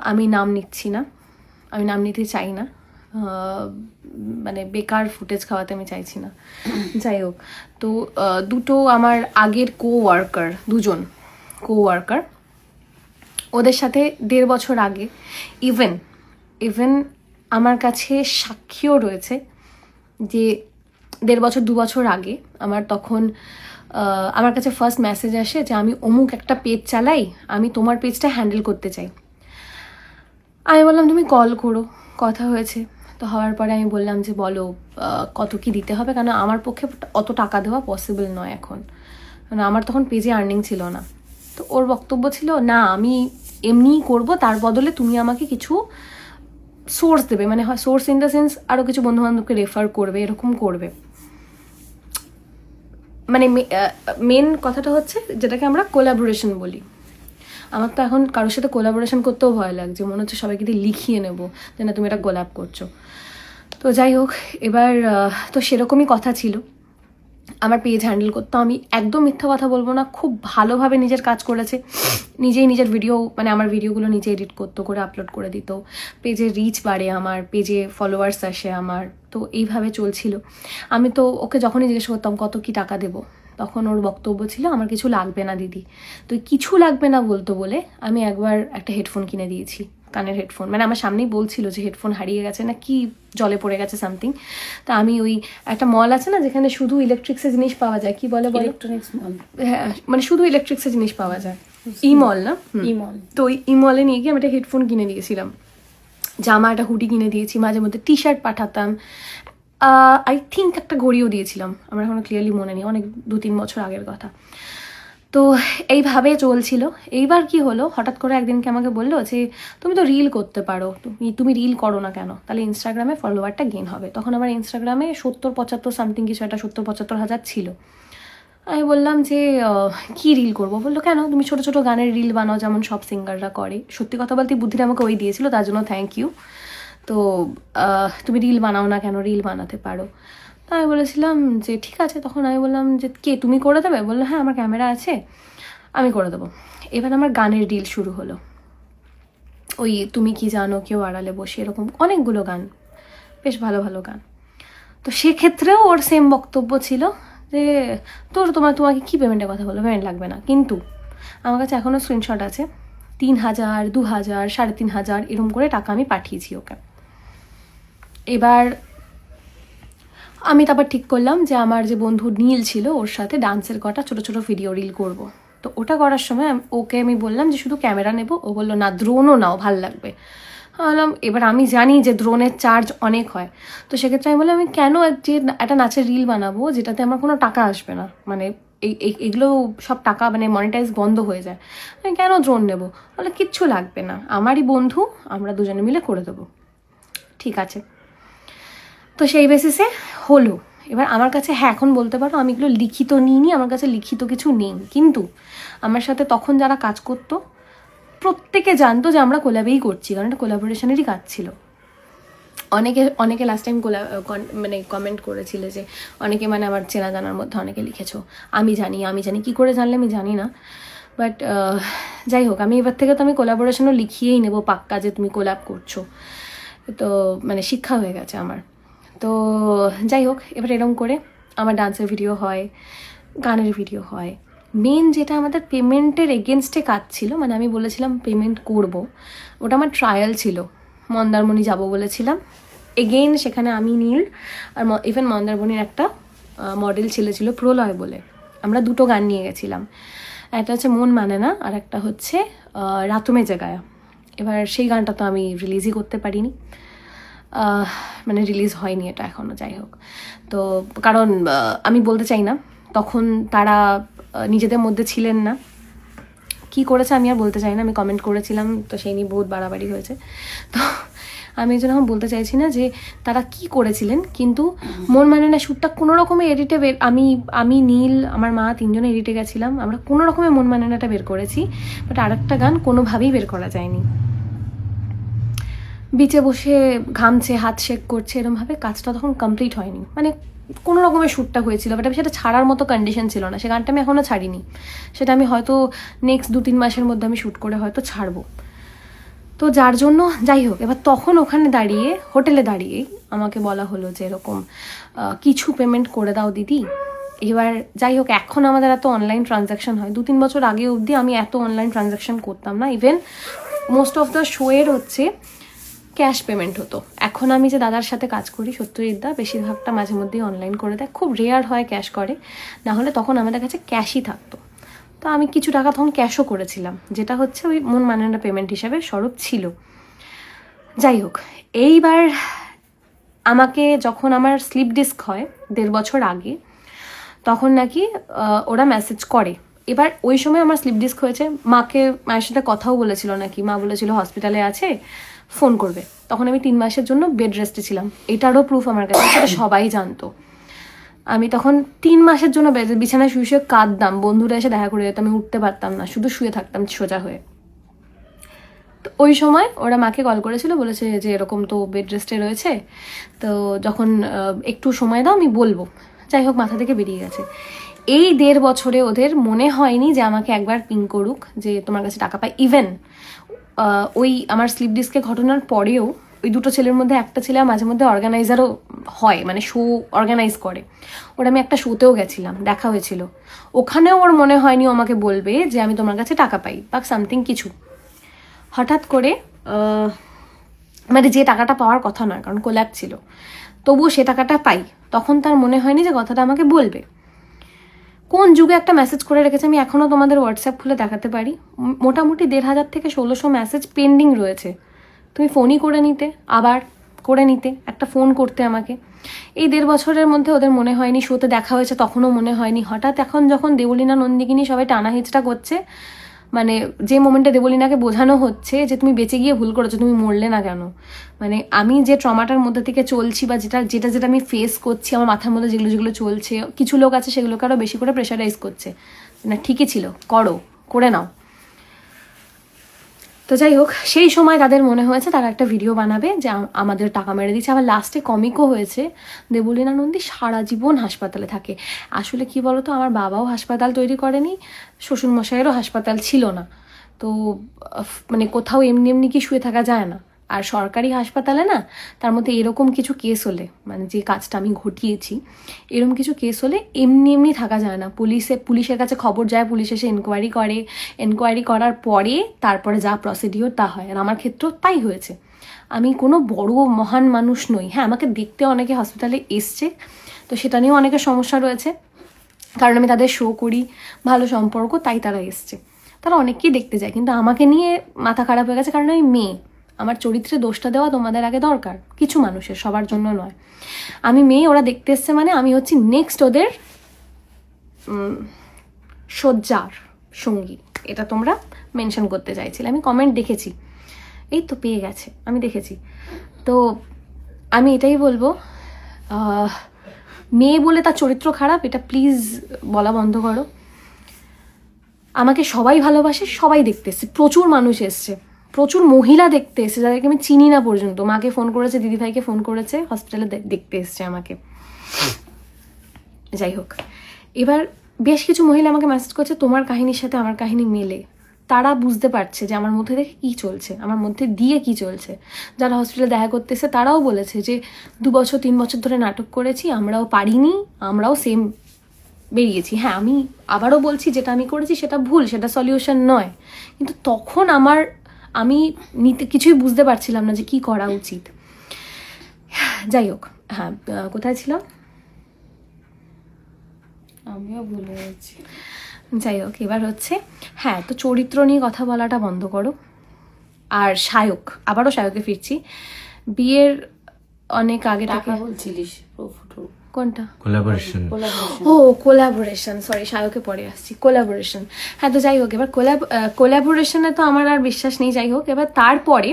আমি নাম নিচ্ছি না, আমি নাম নিতে চাই না, বেকার ফুটেজ খাওয়াতে আমি চাইছি না। যাই হোক, তো দুটো আমার আগের দুজন কো ওয়ার্কার, ওদের সাথে 1.5 বছর আগে ইভেন আমার কাছে সাক্ষীও রয়েছে যে 1.5 বছর 2 বছর আগে আমার কাছে ফার্স্ট মেসেজ আসে যে আমি অমুক একটা পেজ চালাই, আমি তোমার পেজটা হ্যান্ডেল করতে চাই। আমি বললাম তুমি কল করো, কথা হয়েছে। তো হওয়ার পরে আমি বললাম যে বলো কত কি দিতে হবে, কারণ আমার পক্ষে অত টাকা দেওয়া পসিবল নয় এখন, আমার তখন পেজে আর্নিং ছিল না। তো ওর বক্তব্য ছিল না আমি এমনিই করবো, তার বদলে তুমি আমাকে কিছু সোর্স দেবে, সোর্স ইন দ্য সেন্স আরও কিছু বন্ধুবান্ধবকে রেফার করবে, এরকম করবে। মানে মেন কথাটা হচ্ছে যেটাকে আমরা কোলাবোরেশন বলি। আমার তো এখন কারোর সাথে কোলাবোরেশন করতেও ভয় লাগছে, মনে হচ্ছে সবাইকে দিয়ে লিখিয়ে নেবো যে না তুমি এটা কোলাব করছো। তো যাই হোক, এবার তো সেরকমই কথা ছিল। আমার পেজ হ্যান্ডেল করতো, আমি একদম মিথ্যা কথা বলবো না, খুব ভালোভাবে নিজের কাজ করেছে। নিজেই নিজের ভিডিও, মানে আমার ভিডিওগুলো নিজে এডিট করতো, করে আপলোড করে দিত, পেজে রিচ বাড়ে, আমার পেজে ফলোয়ার্স আসে আমার, তো এইভাবে চলছিল। আমি তো ওকে যখনই জিজ্ঞেস করতাম কত কি টাকা দেবো, তখন ওর বক্তব্য ছিল আমার কিছু লাগবে না দিদি। তো কিছু লাগবে না বলতো বলে আমি একবার একটা হেডফোন কিনে দিয়েছি, কানের হেডফোন। মানে আমার সামনেই বলছিল যে হেডফোন হারিয়ে গেছে না কি জলে পড়ে গেছে সামথিং। তা আমি ওই একটা মল আছে না যেখানে শুধু ইলেকট্রিক্সের জিনিস পাওয়া যায়, কি বলে বলো? ইলেকট্রনিক্স মল। হ্যাঁ, মানে শুধু ইলেকট্রিক্সের জিনিস পাওয়া যায়, ই মল না? ই মল। তো ওই ই মলে নিয়ে গিয়ে আমি একটা হেডফোন কিনে দিয়েছিলাম, জামা একটা হুডি কিনে দিয়েছি, মাঝে মধ্যে টি শার্ট পাঠাতাম, আই থিঙ্ক একটা ঘড়িও দিয়েছিলাম, আমার এখনো ক্লিয়ারলি মনে নেই, অনেক 2-3 বছর আগের কথা। তো এইভাবে চলছিল। এইবার কি হলো, হঠাৎ করে একদিনকে আমাকে বললো যে তুমি তো রিল করতে পারো, তুমি রিল করো না কেন, তাহলে ইনস্টাগ্রামে ফলোয়ারটা গেইন হবে। তখন আমার ইনস্টাগ্রামে 70-75 সামথিং কিছু একটা 70-75 হাজার ছিল। আমি বললাম যে কি রিল করবো? বললো কেন, তুমি ছোটো ছোটো গানের রিল বানাও যেমন সব সিঙ্গাররা করে। সত্যি কথা বলতে বুদ্ধিটা আমাকে ওই দিয়েছিল, তার জন্য থ্যাংক ইউ। তো তুমি রিল বানাও না কেন, রিল বানাতে পারো। তো আমি বলেছিলাম যে ঠিক আছে। তখন আমি বললাম যে কে, তুমি করে দেবে? বললো হ্যাঁ আমার ক্যামেরা আছে, আমি করে দেবো। এবার আমার গানের রিল শুরু হলো, ওই তুমি কি জানো, কেউ আড়ালে বসে, এরকম অনেকগুলো গান, বেশ ভালো ভালো গান। তো সেক্ষেত্রেও ওর সেম বক্তব্য ছিল যে তোমাকে কি পেমেন্টের কথা বলবো, পেমেন্ট লাগবে না। কিন্তু আমার কাছে এখনও স্ক্রিনশট আছে, 3,000, 2,000, 3,500 এরকম করে টাকা আমি পাঠিয়েছি ওকে। এবার আমি তারপর ঠিক করলাম যে আমার যে বন্ধু নীল ছিল ওর সাথে ডান্সের কটা ছোটো ছোটো ভিডিও রিল করব। তো ওটা করার সময় ওকে আমি বললাম যে শুধু ক্যামেরা নেব। ও বললো না, দ্রোনও নাও, ভাল লাগবে। বললাম এবার আমি জানি যে দ্রোনের চার্জ অনেক হয়, তো সেক্ষেত্রে আমি বললাম আমি কেন যে একটা নাচের রিল বানাবো যেটাতে আমার কোনো টাকা আসবে না, মানে এগুলো সব টাকা মানে মনিটাইজ বন্ধ হয়ে যায়, আমি কেন দ্রোন নেবো? বলে কিচ্ছু লাগবে না, আমারই বন্ধু, আমরা দুজনে মিলে করে দেবো। ঠিক আছে, তো সেই বেসিসে হলো। এবার আমার কাছে, হ্যাঁ এখন বলতে পারো আমি এগুলো লিখিত নিইনি, আমার কাছে লিখিত কিছু নেই, কিন্তু আমার সাথে তখন যারা কাজ করতো প্রত্যেকে জানতো যে আমরা কোলাবেই করছি, কারণ এটা কোলাবোরেশনেরই কাজ ছিল। অনেকে লাস্ট টাইম মানে কমেন্ট করেছিলে যে অনেকে, মানে আমার চেনা জানার মধ্যে অনেকে লিখেছো আমি জানি, কি করে জানলে আমি জানি না, বাট যাই হোক, আমি এবার থেকে তো আমি কোলাবোরেশনও লিখিয়েই নেবো পাক্কা যে তুমি কোলাব করছো। তো মানে শিক্ষা হয়ে গেছে আমার। তো যাই হোক, এবার এরকম করে আমার ডান্সের ভিডিও হয়, গানের ভিডিও হয়। মেন যেটা আমাদের পেমেন্টের এগেনস্টে কাজ ছিল, মানে আমি বলেছিলাম পেমেন্ট করব, ওটা আমার ট্রায়াল ছিল। মন্দারমণি যাব বলেছিলাম, এগেইন সেখানে আমি নীল আর ইভেন মন্দারমণির একটা মডেল ছিল প্রলয় বলে, আমরা 2টো গান নিয়ে গেছিলাম। একটা হচ্ছে মন মানে না, আর একটা হচ্ছে রাতুমে জাগায়া। এবার সেই গানটা তো আমি রিলিজই করতে পারিনি, মানে রিলিজ হয়নি এটা এখনও। যাই হোক, তো কারণ আমি বলতে চাই না, তখন তারা নিজেদের মধ্যে ছিলেন না, কি করেছে আমি আর বলতে চাই না। আমি কমেন্ট করেছিলাম, তো সেই নিয়ে বহুত বাড়াবাড়ি হয়েছে, তো আমি এই জন্য এখন বলতে চাইছি না যে তারা কি করেছিলেন। কিন্তু মন মানে না শ্যুটটা কোনো রকমে এডিটে আমি নীল আমার মা 3জনে এডিটে গেছিলাম, আমরা কোনো রকমে মন মানে নাটা বের করেছি, বাট আরেকটা গান কোনোভাবেই বের করা যায়নি। বিচে বসে ঘামছে, হাত শেক করছে, এরমভাবে কাজটা তখন কমপ্লিট হয়নি, মানে কোনো রকমের শ্যুটটা হয়েছিল, বাট আমি সেটা ছাড়ার মতো কন্ডিশন ছিল না। সে গানটা আমি এখনও ছাড়িনি, সেটা আমি হয়তো নেক্সট 2-3 মাসের মধ্যে আমি শ্যুট করে হয়তো ছাড়বো। তো যার জন্য যাই হোক, এবার তখন ওখানে দাঁড়িয়ে হোটেলে দাঁড়িয়েই আমাকে বলা হলো যে এরকম কিছু পেমেন্ট করে দাও দিদি। এবার যাই হোক, এখন আমাদের এত অনলাইন ট্রানজ্যাকশন হয়, 2-3 বছর আগে অবধি আমি এত অনলাইন ট্রানজ্যাকশন করতাম না। ইভেন মোস্ট অফ দ্য শোয়ের হচ্ছে ক্যাশ পেমেন্ট হতো। এখন আমি যে দাদার সাথে কাজ করি সত্যজিৎদা, বেশিরভাগটা মাঝে মধ্যেই অনলাইন করে দেয়, খুব রেয়ার হয় ক্যাশ করে, না হলে তখন আমাদের কাছে ক্যাশই থাকতো। তো আমি কিছু টাকা তখন ক্যাশও করেছিলাম, যেটা হচ্ছে ওই মন মানে না পেমেন্ট হিসাবে স্বরূপ ছিল। যাই হোক, এইবার আমাকে যখন আমার স্লিপ ডিস্ক হয় 1.5 বছর আগে, তখন নাকি ওরা মেসেজ করে। এবার ওই সময় আমার স্লিপ ডিস্ক হয়েছে, মায়ের সাথে কথাও বলেছিল নাকি, মা বলেছিল হসপিটালে আছে, ফোন করবে। তখন আমি 3 মাসের জন্য বেড রেস্টে ছিলাম, এটারও প্রুফ আমার কাছে, সেটা সবাই জানতো। আমি তখন 3 মাসের জন্য বিছানায় শুয়ে শুয়ে কাঁদতাম, বন্ধুরা এসে দেখা করে যেত, আমি উঠতে পারতাম না, শুধু শুয়ে থাকতাম সোজা হয়ে। তো ওই সময় ওরা মাকে কল করেছিল, বলেছে যে এরকম তো বেড রেস্টে রয়েছে, তো যখন একটু সময় দাও আমি বলবো। যাই হোক, মাথা থেকে বেরিয়ে গেছে। এই 1.5 বছরে ওদের মনে হয়নি যে আমাকে একবার পিং করুক যে তোমার কাছে টাকা পাই। ইভেন ওই আমার স্লিপ ডিস্কের ঘটনার পরেও ওই দুটো ছেলের মধ্যে একটা ছেলে মাঝে মধ্যে অর্গানাইজারও হয়, মানে শো অর্গানাইজ করে। ওটা আমি একটা শোতেও গেছিলাম, দেখা হয়েছিল, ওখানেও ওর মনে হয়নি ও আমাকে বলবে যে আমি তোমার কাছে টাকা পাই বা সামথিং কিছু। হঠাৎ করে মানে যে টাকাটা পাওয়ার কথা নয়, কারণ কোল্যাপ ছিল, তবুও সে টাকাটা পাই, তখন তার মনে হয়নি যে কথাটা আমাকে বলবে। কোন যুগে একটা মেসেজ করে রেখেছে, আমি এখনও তোমাদের হোয়াটসঅ্যাপ খুলে দেখাতে পারি। মোটামুটি 1500 থেকে 1600 মেসেজ পেন্ডিং রয়েছে। তুমি ফোনই করে নিতে, আবার করে নিতে, একটা ফোন করতে আমাকে। এই 1.5 বছরের মধ্যে ওদের মনে হয়নি, শোতে দেখা হয়েছে তখনও মনে হয়নি। হঠাৎ এখন যখন দেবলীনা নন্দিনী সবাই টানা হিচড়া করছে, মানে যে মোমেন্টে দেবলীনাকে বোঝানো হচ্ছে যে তুমি বেঁচে গিয়ে ভুল করেছো, তুমি মরলে না কেন, মানে আমি যে ট্রমাটার মধ্যে থেকে চলছি বা যেটা যেটা যেটা আমি ফেস করছি, আমার মাথার মধ্যে যেগুলো যেগুলো চলছে, কিছু লোক আছে সেগুলোকে আরও বেশি করে প্রেশারাইজ করছে, না ঠিকই ছিল, করে নাও। তো যাই হোক, সেই সময় তাদের মনে হয়েছে তারা একটা ভিডিও বানাবে যে আমাদের টাকা মেরে দিচ্ছে। আবার লাস্টে কমিকও হয়েছে, দেবলীনা নন্দী সারা জীবন হাসপাতালে থাকে। আসলে কি বলতো, আমার বাবাও হাসপাতাল তৈরি করেনি, শ্বশুরমশাইয়েরও হাসপাতাল ছিল না, তো মানে কোথাও এমনি এমনি কি শুয়ে থাকা যায় না। আর সরকারি হাসপাতালে না, তার মধ্যে এরকম কিছু কেস হলে, মানে যে কাজটা আমি ঘটিয়েছি, এরকম কিছু কেস হলে এমনি এমনি থাকা যায় না। পুলিশের কাছে খবর যায়, পুলিশ এসে এনকোয়ারি করে, এনকোয়ারি করার পরে তারপরে যা প্রসিডিওর তা হয়। আর আমার ক্ষেত্রেও তাই হয়েছে। আমি কোনো বড় মহান মানুষ নই। হ্যাঁ, আমাকে দেখতে অনেকে হসপিটালে এসছে, তো সেটা নিয়েও অনেকের সমস্যা রয়েছে, কারণ আমি তাদের শো করি, ভালো সম্পর্ক, তাই তারা এসছে। তারা অনেককেই দেখতে যায়, কিন্তু আমাকে নিয়ে মাথা খারাপ হয়ে গেছে, কারণ আমি মেয়ে। আমার চরিত্রে দোষটা দেওয়া তোমাদের আগে দরকার, কিছু মানুষের, সবার জন্য নয়। আমি মেয়ে, ওরা দেখতে এসছে মানে আমি হচ্ছি নেক্সট ওদের শয্যার সঙ্গী। এটা তোমরা মেনশন করতে চাইছিলে, আমি কমেন্ট দেখেছি, এই তো পেয়ে গেছে, আমি দেখেছি। তো আমি এটাই বলবো, মেয়ে বলে তার চরিত্র খারাপ এটা প্লিজ বলা বন্ধ করো। আমাকে সবাই ভালোবাসে, সবাই দেখতে এসছে, প্রচুর মানুষ এসছে, প্রচুর মহিলা দেখতে এসছে যাদেরকে আমি চিনি না পর্যন্ত। মাকে ফোন করেছে, দিদিভাইকে ফোন করেছে, হসপিটালে দেখতে এসছে আমাকে। যাই হোক, এবার বেশ কিছু মহিলা আমাকে মেসেজ করছে তোমার কাহিনীর সাথে আমার কাহিনী মেলে। তারা বুঝতে পারছে যে আমার মধ্যে থেকে কী চলছে, আমার মধ্যে দিয়ে কী চলছে। যারা হসপিটালে দেখা করতে এসে তারাও বলেছে যে 2 বছর 3 বছর ধরে নাটক করেছি, আমরাও পারিনি, আমরাও সেম বেরিয়েছি। হ্যাঁ, আমি আবারও বলছি, যেটা আমি করেছি সেটা ভুল, সেটা সলিউশন নয়, কিন্তু তখন আমি কিছুই বুঝতে পারছিলাম না যে কি করা উচিত। যাই হোক, হ্যাঁ, কোথায় ছিলাম, আমিও ভুলে যাচ্ছি। যাই হোক, এবার হচ্ছে, হ্যাঁ, তো চরিত্র নিয়ে কথা বলাটা বন্ধ করো। আর শায়ক, আবারও শায়কে ফিরছি, বিয়ের অনেক আগে টাকা থেকে। বলছিলিস কোনটা? কোলাবোরেশন। ও কোলাবোরেশন, সরি, শায়কে পরে আসছি। কোলাবোরেশন, হ্যাঁ। তো যাই হোক, এবার কোলাবোরেশনে তো আমার আর বিশ্বাস নেই। যাই হোক, এবার তারপরে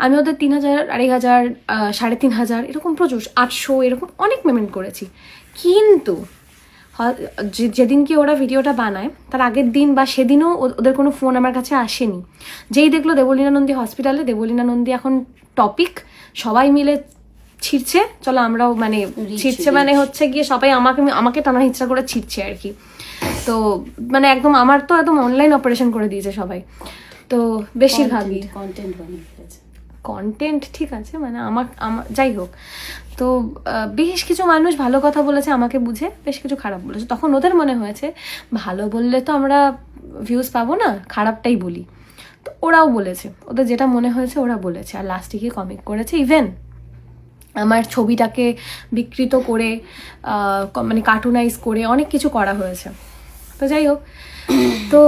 আমি ওদের 3000, 2500, 3500 এরকম প্রচুর, 800 এরকম অনেক পেমেন্ট করেছি। কিন্তু যেদিনকে ওরা ভিডিওটা বানায় তার আগের দিন বা সেদিনও ওদের কোনো ফোন আমার কাছে আসেনি। যেই দেখলো দেবলীনা নন্দী হসপিটালে, দেবলীনা নন্দী এখন টপিক, সবাই মিলে ছিঁড়ছে, চলো আমরাও, মানে ছিঁড়ছে মানে হচ্ছে গিয়ে সবাই আমাকে টানা হিচড়া করে ছিঁড়ছে আর কি। তো মানে একদম আমার তো একদম অনলাইন অপারেশন করে দিয়েছে সবাই। তো বেশিরভাগই কন্টেন্ট বানিয়ে ফেলেছে। কন্টেন্ট ঠিক আছে, মানে আমার যাই হোক, তো বেশ কিছু মানুষ ভালো কথা বলেছে আমাকে বুঝে, বেশ কিছু খারাপ বলেছে। তখন ওদের মনে হয়েছে ভালো বললে তো আমরা ভিউজ পাবো না, খারাপটাই বলি। তো ওরাও বলেছে, ওদের যেটা মনে হয়েছে ওরা বলেছে, আর লাস্টে গিয়ে কমিক করেছে। ইভেন আমার ছবিটাকে বিকৃত করে, মানে কার্টুনাইজ করে অনেক কিছু করা হয়েছে। তো যাই হোক, তো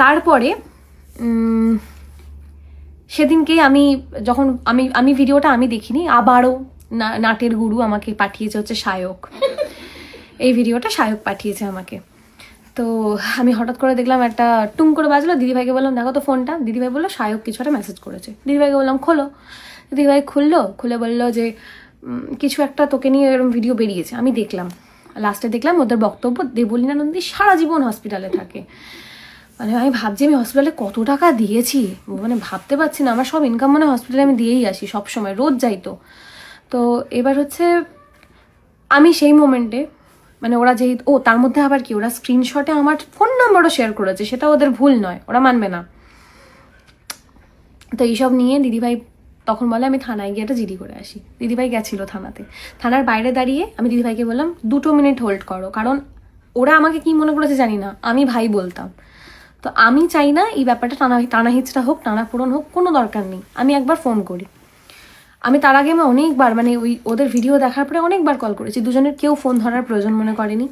তারপরে সেদিনকেই যখন আমি ভিডিওটা আমি দেখিনি, আবারও নাটের গুরু আমাকে পাঠিয়েছে, হচ্ছে শায়ক। এই ভিডিওটা শায়ক পাঠিয়েছে আমাকে। তো আমি হঠাৎ করে দেখলাম একটা টুং করে বাজলো, দিদিভাইকে বললাম দেখো তো ফোনটা। দিদিভাই বললো শায়ক কিছু একটা মেসেজ করেছে। দিদিভাইকে বললাম খোলো। দিদিভাই খুলে বললো যে কিছু একটা তোকে নিয়ে এরকম ভিডিও বেরিয়েছে। আমি দেখলাম, লাস্টে দেখলাম ওদের বক্তব্য দেবলীনা নন্দী সারা জীবন হসপিটালে থাকে। মানে আমি ভাবছি আমি হসপিটালে কত টাকা দিয়েছি, মানে ভাবতে পারছি না। আমার সব ইনকাম মানে হসপিটালে আমি দিয়েই আসি সব সময়, রোজ যাই তো। তো এবার হচ্ছে আমি সেই মোমেন্টে মানে ওরা যেই তার মধ্যে আবার কি ওরা স্ক্রিনশটে আমার ফোন নাম্বারও শেয়ার করেছে, সেটা ওদের ভুল নয়, ওরা মানবে না। তো এইসব নিয়ে দিদিভাই তখন বলে আমি থানায় গিয়ে একটা জিডি করে আসি। দিদিভাই গেছিলো থানাতে, থানার বাইরে দাঁড়িয়ে আমি দিদিভাইকে বললাম 2 মিনিট হোল্ড করো, কারণ ওরা আমাকে কি মনে করেছে জানি না, আমি ভাই বলতাম। তো আমি চাই না এই ব্যাপারটা টানা হিচড়া হোক, টানা পূরণ হোক, কোনো দরকার নেই। আমি একবার ফোন করি। আমি তার আগে আমি অনেকবার মানে ওদের ভিডিও দেখার পরে অনেকবার কল করেছি, দুজনের কেউ ফোন ধরার প্রয়োজন মনে করেনি।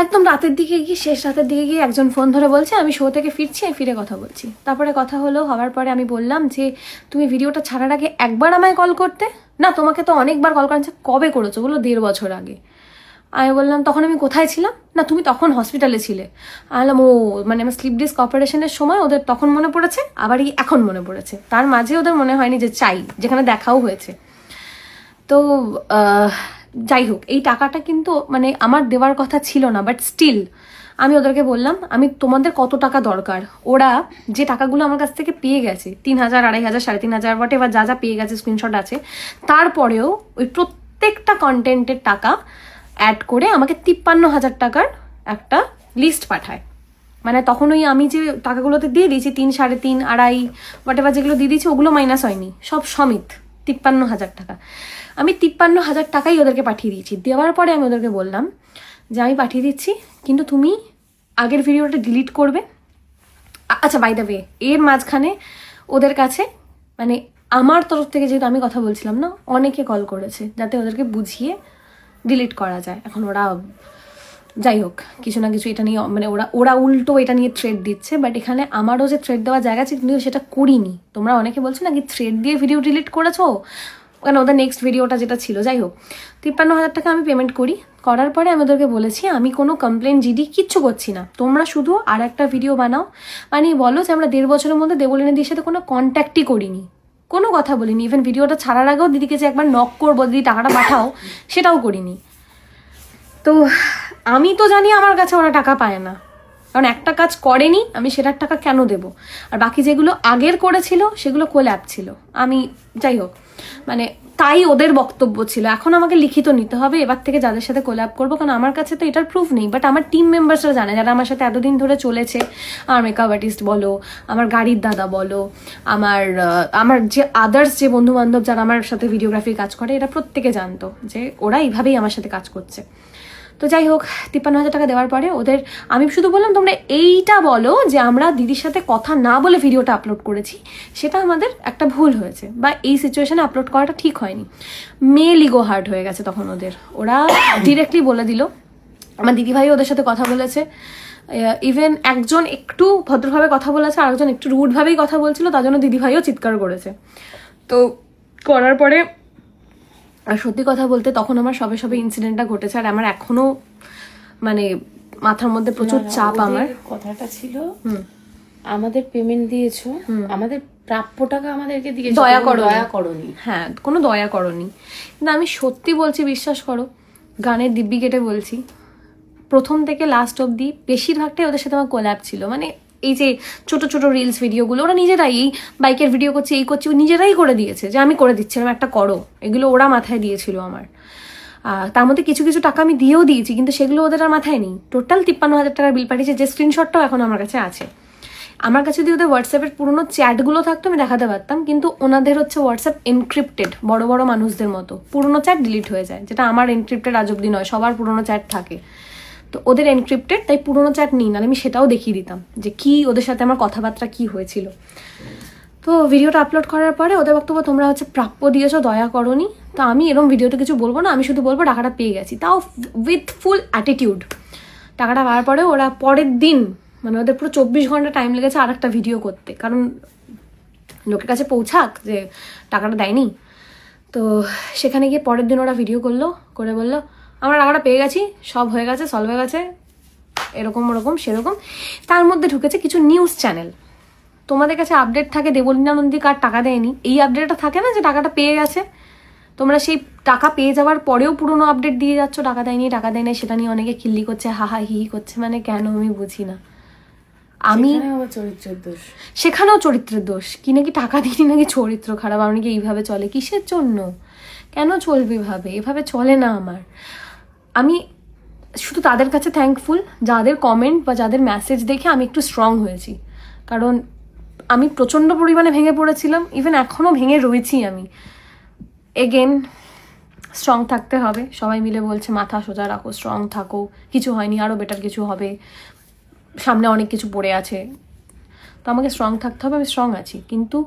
একদম রাতের দিকে গিয়ে, শেষ রাতের দিকে গিয়ে একজন ফোন ধরে বলছে আমি শো থেকে ফিরছি, আমি ফিরে কথা বলছি। তারপরে কথা হওয়ার পরে আমি বললাম যে তুমি ভিডিওটা ছাড়ার আগে একবার আমায় কল করতে না, তোমাকে তো অনেকবার কল করেছে। কবে করেছো? বলো 1.5 বছর আগে। আমি বললাম তখন আমি কোথায় ছিলাম? না তুমি তখন হসপিটালে ছিলে। আমি বললাম মানে আমার স্লিপ ডিস্ক অপারেশনের সময় ওদের তখন মনে পড়েছে, আবার এখন মনে পড়েছে, তার মাঝে ওদের মনে হয়নি যে চাই, যেখানে দেখাও হয়েছে। তো যাই হোক, এই টাকাটা কিন্তু মানে আমার দেওয়ার কথা ছিল না, বাট স্টিল আমি ওদেরকে বললাম আমি তোমাদের কত টাকা দরকার। ওরা যে টাকাগুলো আমার কাছ থেকে পেয়ে গেছে 3,000, 2,500, 3,500 হোয়াট এভার যা যা পেয়ে গেছে, স্ক্রিনশট আছে, তারপরেও ওই প্রত্যেকটা কন্টেন্টের টাকা অ্যাড করে আমাকে 53,000 টাকার একটা লিস্ট পাঠায়। মানে তখন ওই আমি যে টাকাগুলোতে দিয়ে দিয়েছি 3, 3.5, 2.5 হোয়াট এভার যেগুলো দিয়ে দিয়েছি ওগুলো মাইনাস হয়নি, সব সমিত 53,000 টাকা। আমি 53,000 টাকাই ওদেরকে পাঠিয়ে দিয়েছি। দেওয়ার পরে আমি ওদেরকে বললাম যে আমি পাঠিয়ে দিচ্ছি, কিন্তু তুমি আগের ভিডিওটা ডিলিট করবে। আচ্ছা বাই দ্য ওয়ে, এর মাঝখানে ওদের কাছে মানে আমার তরফ থেকে যেহেতু আমি কথা বলছিলাম না, অনেকে কল করেছে যাতে ওদেরকে বুঝিয়ে ডিলিট করা যায়। এখন ওরা যাই হোক কিছু না কিছু এটা নিয়ে মানে ওরা উল্টো এটা নিয়ে থ্রেড দিচ্ছে, বাট এখানে আমারও যে থ্রেড দেওয়া জায়গা আছে কিন্তু সেটা করিনি। তোমরা অনেকে বলছো না কি থ্রেড দিয়ে ভিডিও ডিলিট করেছো, কেন ওদের নেক্সট ভিডিওটা যেটা ছিল। যাই হোক 53,000 টাকা আমি পেমেন্ট করার পরে আমি ওদেরকে বলেছি আমি কোনো কমপ্লেন জিডি কিচ্ছু করছি না, তোমরা শুধু আর একটা ভিডিও বানাও, মানে বলো যে আমরা 1.5 বছরের মধ্যে দেবলীনাদির সাথে কোনো কন্ট্যাক্টই করিনি, কোনো কথা বলিনি। ইভেন ভিডিওটা ছাড়ার আগেও দিদিকে যে একবার নক করবো দিদি টাকাটা পাঠাও সেটাও করিনি। তো আমি তো জানি আমার কাছে ওরা টাকা পায় না, কারণ একটা কাজ করেনি, আমি সেটার টাকা কেন দেব? আর বাকি যেগুলো আগের করেছিল সেগুলো কোল্যাপ ছিল। আমি যাই হোক মানে তাই ওদের বক্তব্য ছিল। এখন আমাকে লিখিত নিতে হবে এবার থেকে যাদের সাথে কোল্যাপ করবো, কারণ আমার কাছে তো এটার প্রুফ নেই, বাট আমার টিম মেম্বার্সরা জানে যারা আমার সাথে এতদিন ধরে চলেছে। আমার মেকআপ আর্টিস্ট বলো, আমার গাড়ির দাদা বলো, আমার যে আদার্স যে বন্ধু বান্ধব যারা আমার সাথে ভিডিওগ্রাফির কাজ করে, এরা প্রত্যেকে জানতো যে ওরা এইভাবেই আমার সাথে কাজ করছে। তো যাই হোক 53,000 টাকা দেওয়ার পরে ওদের আমি শুধু বললাম তোমরা এইটা বলো যে আমরা দিদির সাথে কথা না বলে ভিডিওটা আপলোড করেছি, সেটা আমাদের একটা ভুল হয়েছে, বা এই সিচুয়েশনে আপলোড করাটা ঠিক হয়নি। মেল ইগো হার্ট হয়ে গেছে তখন ওদের, ওরা ডিরেক্টলি বলে দিল। আমার দিদিভাই ওদের সাথে কথা বলেছে, ইভেন একজন একটু ভদ্রভাবে কথা বলেছে, আরেকজন একটু রুডভাবেই কথা বলছিল, তার জন্য দিদিভাইও চিৎকার করেছে। তো করার পরে আর সত্যি কথা বলতে তখন আমার সবে ইনসিডেন্টটা ঘটেছে, আর আমার এখনো মানে মাথার মধ্যে প্রচুর চাপ। আমার কথাটা ছিল আমাদের পেমেন্ট দিয়েছো, আমাদের প্রাপ্য টাকা আমাদেরকে দিয়েছো, দয়া করোনি। হ্যাঁ, কোনো দয়া করোনি। কিন্তু আমি সত্যি বলছি, বিশ্বাস করো, গানের দিব্যি কেটে বলছি, প্রথম থেকে লাস্ট অবধি বেশিরভাগটাই ওদের সাথে আমার কোল্যাব ছিল। মানে এই যে ছোট ছোট রিলস ভিডিওগুলো ওরা নিজেরাই, এই বাইকের ভিডিও করছে, এই করছে, নিজেরাই করে দিয়েছে যে আমি করে দিচ্ছিলাম একটা করো, এগুলো ওরা মাথায় দিয়েছিল আমার। তার মধ্যে কিছু কিছু টাকা আমি দিয়েও দিয়েছি, কিন্তু সেগুলো ওদের আর মাথায় নেই। টোটাল 53,000 টাকার বিল পাঠিয়েছে, যে স্ক্রিনশটটাও এখন আমার কাছে আছে। আমার কাছে যদি ওদের হোয়াটসঅ্যাপের পুরোনো চ্যাটগুলো থাকতো আমি দেখাতে পারতাম, কিন্তু ওনাদের হচ্ছে হোয়াটসঅ্যাপ এনক্রিপ্টেড, বড় বড় মানুষদের মতো পুরোনো চ্যাট ডিলিট হয়ে যায়, যেটা আমার এনক্রিপ্টেড আজ অব্দি নয়, সবার পুরোনো চ্যাট থাকে। তো ওদের এনক্রিপ্টেড, তাই পুরোনো চ্যাট নিই না, আমি সেটাও দেখিয়ে দিতাম যে কি ওদের সাথে আমার কথাবার্তা কি হয়েছিল। তো ভিডিওটা আপলোড করার পরে ওদের বক্তব্য তোমরা হচ্ছে প্রাপ্য দিয়েছো, দয়া করোনি। তো আমি এরকম ভিডিওতে কিছু বলবো না, আমি শুধু বলবো টাকাটা পেয়ে গেছি, তাও উইথ ফুল অ্যাটিটিউড। টাকাটা পাওয়ার পরে ওরা পরের দিন মানে ওদের পুরো 24 ঘন্টা টাইম লেগেছে আর একটা ভিডিও করতে, কারণ লোকের কাছে পৌঁছাক যে টাকাটা দেয়নি। তো সেখানে গিয়ে পরের দিন ওরা ভিডিও করে বললো আমরা টাকাটা পেয়ে গেছি, সব হয়ে গেছে, সলভ হয়ে গেছে, এরকম ওরকম সেরকম। তার মধ্যে ঢুকেছে কিছু নিউজ চ্যানেল, তোমাদের কাছে আপডেট থাকে দেবলীনা নন্দী কার টাকা দেয়নি, এই আপডেটটা থাকে না যে টাকাটা পেয়ে গেছে, তোমরা সেই টাকা পেয়ে যাওয়ার পরেও পুরনো আপডেট দিয়ে যাচ্ছ, টাকা দেয়নি টাকা দেয় না, সেটা নিয়ে অনেকে খিল্লি করছে, হা হা হি হি করছে, মানে কেন আমি বুঝি না। আমি সেখানে আবার চরিত্রের দোষ। সেখানেও চরিত্রের দোষ, কি নাকি টাকা দিই নাকি চরিত্র খারাপ, আমার নাকি এইভাবে চলে, কিসের জন্য, কেন চলবে এভাবে, এভাবে চলে না আমার। আমি শুধু তাদের কাছে থ্যাঙ্কফুল যাদের কমেন্ট বা যাদের মেসেজ দেখে আমি একটু স্ট্রং হয়েছি, কারণ আমি প্রচণ্ড পরিমাণে ভেঙে পড়েছিলাম, ইভেন এখনও ভেঙে রয়েছি আমি। এগেন স্ট্রং থাকতে হবে, সবাই মিলে বলছে মাথা সোজা রাখো, স্ট্রং থাকো, কিছু হয়নি, আরও বেটার কিছু হবে, সামনে অনেক কিছু পড়ে আছে, তো আমাকে স্ট্রং থাকতে হবে, আমি স্ট্রং আছি। কিন্তু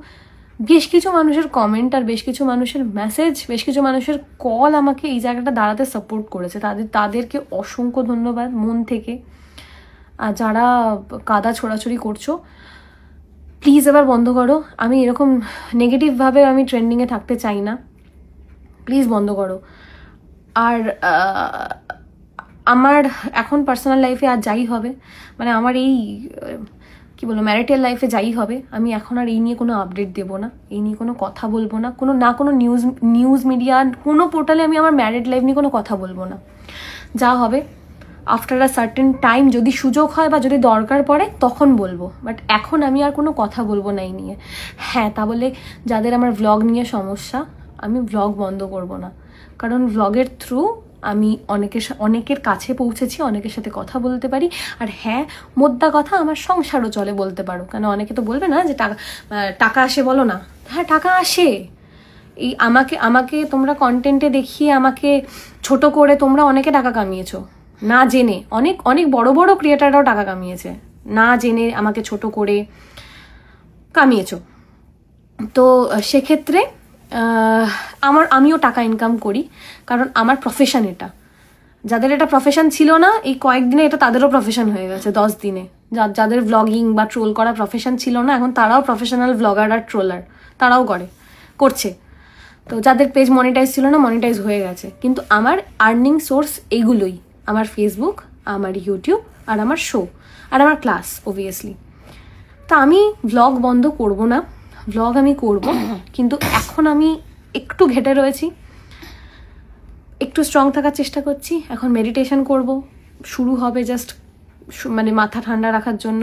বেশ কিছু মানুষের কমেন্ট আর বেশ কিছু মানুষের মেসেজ, বেশ কিছু মানুষের কল আমাকে এই জায়গাটা দাঁড়াতে সাপোর্ট করেছে, তাদেরকে অসংখ্য ধন্যবাদ মন থেকে। আর যারা কাদা ছোড়াছড়ি করছো, প্লিজ এবার বন্ধ করো। আমি এরকম নেগেটিভভাবে আমি ট্রেন্ডিংয়ে থাকতে চাই না, প্লিজ বন্ধ করো। আর আমার এখন পার্সোনাল লাইফে আর যাই হবে, মানে আমার এই কি বলবো ম্যারিটাল লাইফে যাই হবে, আমি এখন আর এই নিয়ে কোনো আপডেট দেবো না, এই নিয়ে কোনো কথা বলবো না, কোনো নিউজ মিডিয়া কোনো পোর্টালে আমি আমার ম্যারিড লাইফ নিয়ে কোনো কথা বলবো না। যা হবে আফটার আ সার্টেন টাইম, যদি সুযোগ হয় বা যদি দরকার পড়ে তখন বলবো, বাট এখন আমি আর কোনো কথা বলবো না এই নিয়ে। হ্যাঁ, তা বলে যাদের আমার ভ্লগ নিয়ে সমস্যা, আমি ভ্লগ বন্ধ করব না, কারণ ভ্লগের থ্রু আমি অনেকের কাছে পৌঁছেছি, অনেকের সাথে কথা বলতে পারি। আর হ্যাঁ, মোদ্দা কথা আমার সংসারও চলে বলতে পারো, কেন অনেকে তো বলবে না যে টাকা আসে, বলো না, হ্যাঁ টাকা আসে। এই আমাকে তোমরা কন্টেন্টে দেখিয়ে আমাকে ছোট করে তোমরা অনেকে টাকা কামিয়েছো না জেনে, অনেক অনেক বড় বড় ক্রিয়েটাররাও টাকা কামিয়েছে না জেনে, আমাকে ছোট করে কামিয়েছো। তো সেক্ষেত্রে আমিও টাকা ইনকাম করি, কারণ আমার প্রফেশন এটা। যাদের এটা প্রফেশন ছিল না, এই কয়েকদিনে এটা তাদেরও প্রফেশন হয়ে গেছে, 10 দিনে। যাদের ভ্লগিং বা ট্রোল করা প্রফেশন ছিল না, এখন তারাও প্রফেশনাল ভ্লগার আর ট্রোলার, তারাও করছে। তো যাদের পেজ মনিটাইজ ছিল না, মনিটাইজ হয়ে গেছে। কিন্তু আমার আর্নিং সোর্স এইগুলোই, আমার ফেসবুক, আমার ইউটিউব, আর আমার শো, আর আমার ক্লাস অবভিয়াসলি। তা আমি ভ্লগ বন্ধ করব না, ভ্লগ আমি করব, কিন্তু এখন আমি একটু ঘেটে রয়েছি, একটু স্ট্রং থাকার চেষ্টা করছি। এখন মেডিটেশন করব, শুরু হবে জাস্ট মানে মাথা ঠান্ডা রাখার জন্য।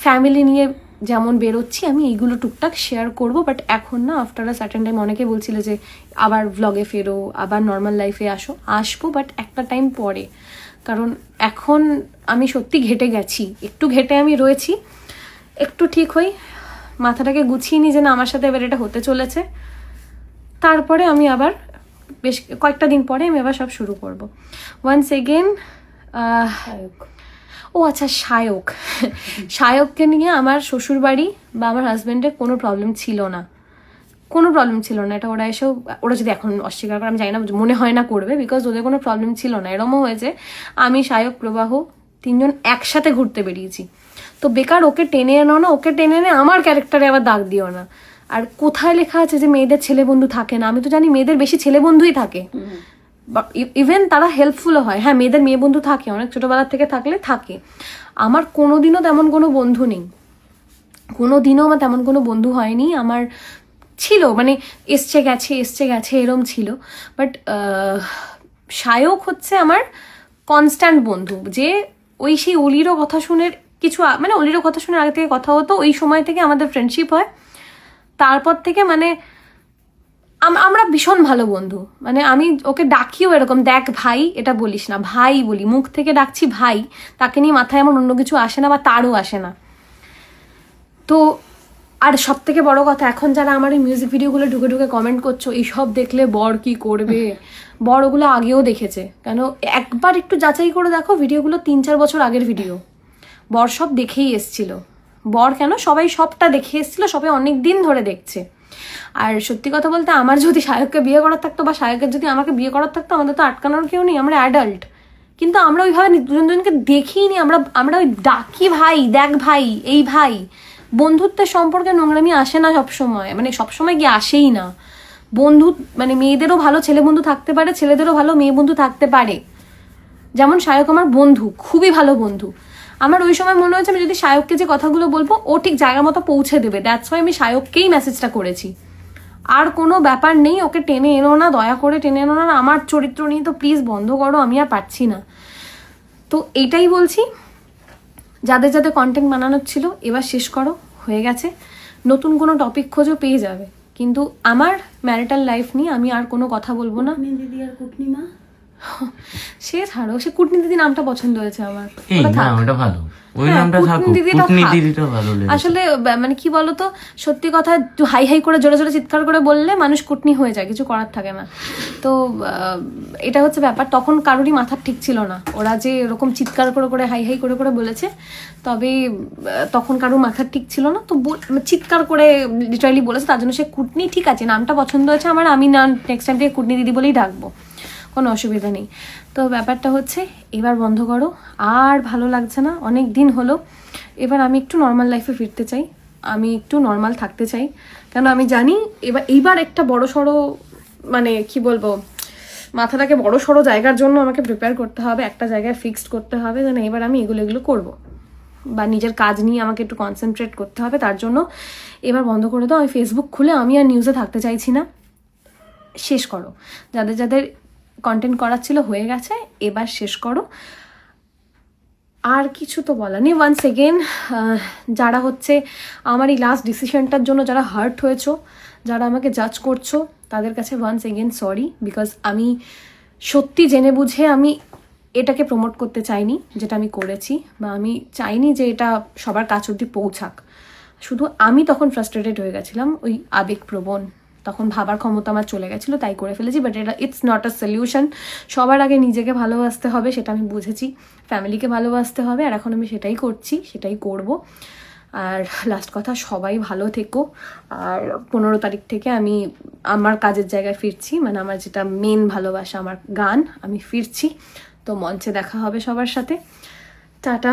ফ্যামিলি নিয়ে যেমন বেরোচ্ছি আমি এইগুলো টুকটাক শেয়ার করব, বাট এখন না, আফটার আ সার্টেন টাইম। অনেকে বলছিল যে আবার ভ্লগে ফেরো, আবার নর্মাল লাইফে আসবো, বাট একটা টাইম পরে, কারণ এখন আমি সত্যি ঘেটে গেছি, একটু ঘেটে আমি রয়েছি। একটু ঠিক হই, মাথাটাকে গুছিয়ে নিই যে না, আমার সাথে এবার এটা হতে চলেছে, তারপরে আমি আবার বেশ কয়েকটা দিন পরে আমি আবার সব শুরু করব। ওয়ান্স এগেন ও আচ্ছা, সায়ককে নিয়ে আমার শ্বশুরবাড়ি বা আমার হাজব্যান্ডের কোনো প্রবলেম ছিল না, এটা ওরা যদি এখন অস্বীকার করে আমি জানি না, মনে হয় না করবে, বিকজ ওদের কোনো প্রবলেম ছিল না। এরমও হয়েছে আমি, সায়ক, প্রবাহ 3 জন একসাথে ঘুরতে বেরিয়েছি। তো বেকার ওকে টেনে এনো না, ওকে টেনে এনে আমার ক্যারেক্টারে আবার দাগ দিও না। আর কোথায় লেখা আছে যে মেয়েদের ছেলে বন্ধু থাকে না? আমি তো জানি মেয়েদের বেশি ছেলে বন্ধুই থাকে, ইভেন তারা হেল্পফুলও হয়। হ্যাঁ, মেয়েদের মেয়ে বন্ধু থাকে, অনেক ছোটবেলার থেকে থাকে। আমার কোনোদিনও তেমন কোনো বন্ধু নেই, কোনোদিনও আমার তেমন কোনো বন্ধু হয়নি। আমার ছিল, মানে এসছে গেছে এরম ছিল, বাট সায়ক হচ্ছে আমার কনস্ট্যান্ট বন্ধু, যে ওই সেই অলিরও কথা শুনে মানে অলিরও কথা শুনে আগে থেকে কথা হতো, ওই সময় থেকে আমাদের ফ্রেন্ডশিপ হয়। তারপর থেকে মানে আমরা ভীষণ ভালো বন্ধু, মানে আমি ওকে ডাকিও এরকম, দেখ ভাই, এটা বলিস না, ভাই বলি, মুখ থেকে ডাকছি ভাই, তাকে নিয়ে মাথায় আমার অন্য কিছু আসে না, বা তারও আসে না। তো আর সব থেকে বড় কথা, এখন যারা আমার এই মিউজিক ভিডিওগুলো ঢুকে ঢুকে কমেন্ট করছো, এইসব দেখলে বর কি করবে, বর ওগুলো আগেও দেখেছে। কেন, একবার একটু যাচাই করে দেখো, ভিডিওগুলো 3-4 বছর আগের ভিডিও, বর সব দেখেই এসছিল। বর কেন, সবাই সবটা দেখে এসছিল, সবাই অনেক দিন ধরে দেখছে। আর সত্যি কথা বলতে, আমার যদি সায়ককে বিয়ে করার থাকতো, বা সায়কের যদি আমাকে বিয়ে করার থাকতো, আমাদের তো আটকানোর কেউ নেই, আমরা অ্যাডাল্ট। কিন্তু আমরা ওইভাবে দুজনকে দেখিনি, আমরা ওই ডাকি ভাই, দেখ ভাই, এই ভাই। বন্ধুত্বের সম্পর্কে নোংরামি আসে না সবসময়, মানে সবসময় গিয়ে আসেই না। বন্ধু মানে মেয়েদেরও ভালো ছেলে বন্ধু থাকতে পারে, ছেলেদেরও ভালো মেয়ে বন্ধু থাকতে পারে। যেমন সায়ক আমার বন্ধু, খুবই ভালো বন্ধু। আমার ওই সময় মনে হয়েছে আমি যদি সায়ককে যে কথাগুলো বলবো, ও ঠিক জায়গা মতো পৌঁছে দেবে, দ্যাটস ওয়াই আমি সায়ককেই মেসেজটা করেছি। আর কোনো ব্যাপার নেই, ওকে টেনে এনো না, দয়া করে টেনে এনো না, আমার চরিত্র নিয়ে তো প্লিজ বন্ধ করো, আমি আর পারছি না। তো এইটাই বলছি, যাদের যাদের কন্টেন্ট বানানোর ছিল এবার শেষ করো, হয়ে গেছে। নতুন কোনো টপিক খোঁজো, পেয়ে যাবে। কিন্তু আমার ম্যারিটাল লাইফ নিয়ে আমি আর কোনো কথা বলবো না। দিদি আর কুটনিমা সে ছাড়ো, সে কুটনি দিদি নামটা পছন্দ হয়েছে আমার। এই ওটা না থাক। ওটা ভালো, ওই হ্যাঁ, নামটা থাকুক, কুটনি দিদিটা কুটনি থাক। দিদিটা ভালো লেগেছে। আসলে মানে কি বলতো, সত্যি কথা একটু হাই হাই করে জোরে জোরে চিৎকার করে বললে মানুষ কুটনি হয়ে যায়, কিছু করার থাকে না। তো এটা হচ্ছে ব্যাপার। তখন কারোরই মাথার ঠিক ছিল না, ওরা যে এরকম চিৎকার করে করে হাই হাই করে করে বলেছে, তবে তখন কারোর মাথার ঠিক ছিল না। তো চিৎকার করে লিটারালি বলেছে, তার জন্য সে কুটনি। ঠিক আছে, নামটা পছন্দ হয়েছে আমার, আমি না নেক্সট টাইম থেকে কুটনি দিদি বলেই ডাকবো, কোনো অসুবিধা নেই। তো ব্যাপারটা হচ্ছে এবার বন্ধ করো, আর ভালো লাগছে না, অনেক দিন হলো। এবার আমি একটু নর্মাল লাইফে ফিরতে চাই, আমি একটু নর্মাল থাকতে চাই। কেন আমি জানি এইবার একটা বড় সড়ো, মানে কি বলবো, মাথাটাকে বড় সড়ো জায়গার জন্য আমাকে প্রিপেয়ার করতে হবে, একটা জায়গায় ফিক্সড করতে হবে যেন এবার আমি এগুলো করবো, বা নিজের কাজ নিয়ে আমাকে একটু কনসেন্ট্রেট করতে হবে। তার জন্য এবার বন্ধ করে দাও। আমি ফেসবুক খুলে আমি আর নিউজে থাকতে চাইছি না, শেষ করো। যাদের যাদের কন্টেন্ট করার ছিল হয়ে গেছে, এবার শেষ করো। আর কিছু তো বলা নেই। ওয়ান্স এগেন, যারা হচ্ছে আমার এই লাস্ট ডিসিশনটার জন্য যারা হার্ট হয়েছো, যারা আমাকে জাজ করছো, তাদের কাছে ওয়ান্স এগেন সরি। বিকজ আমি সত্যি জেনে বুঝে আমি এটাকে প্রমোট করতে চাইনি যেটা আমি করেছি, বা আমি চাইনি যে এটা সবার কাছ অব্দি পৌঁছাক। শুধু আমি তখন ফ্রাস্ট্রেটেড হয়ে গেছিলাম, ওই আবেগপ্রবণ, তখন ভাবার ক্ষমতা আমার চলে গেছিলো, তাই করে ফেলেছি। বাট এটা ইটস নট আ সলিউশন। সবার আগে নিজেকে ভালোবাসতে হবে, সেটা আমি বুঝেছি। ফ্যামিলিকে ভালোবাসতে হবে, আর এখন আমি সেটাই করছি, সেটাই করব। আর লাস্ট কথা, সবাই ভালো থেকো। আর 15 তারিখ থেকে আমি আমার কাজের জায়গায় ফিরছি, মানে আমার যেটা মেন ভালোবাসা, আমার গান, আমি ফিরছি। তো মঞ্চে দেখা হবে সবার সাথে। টাটা।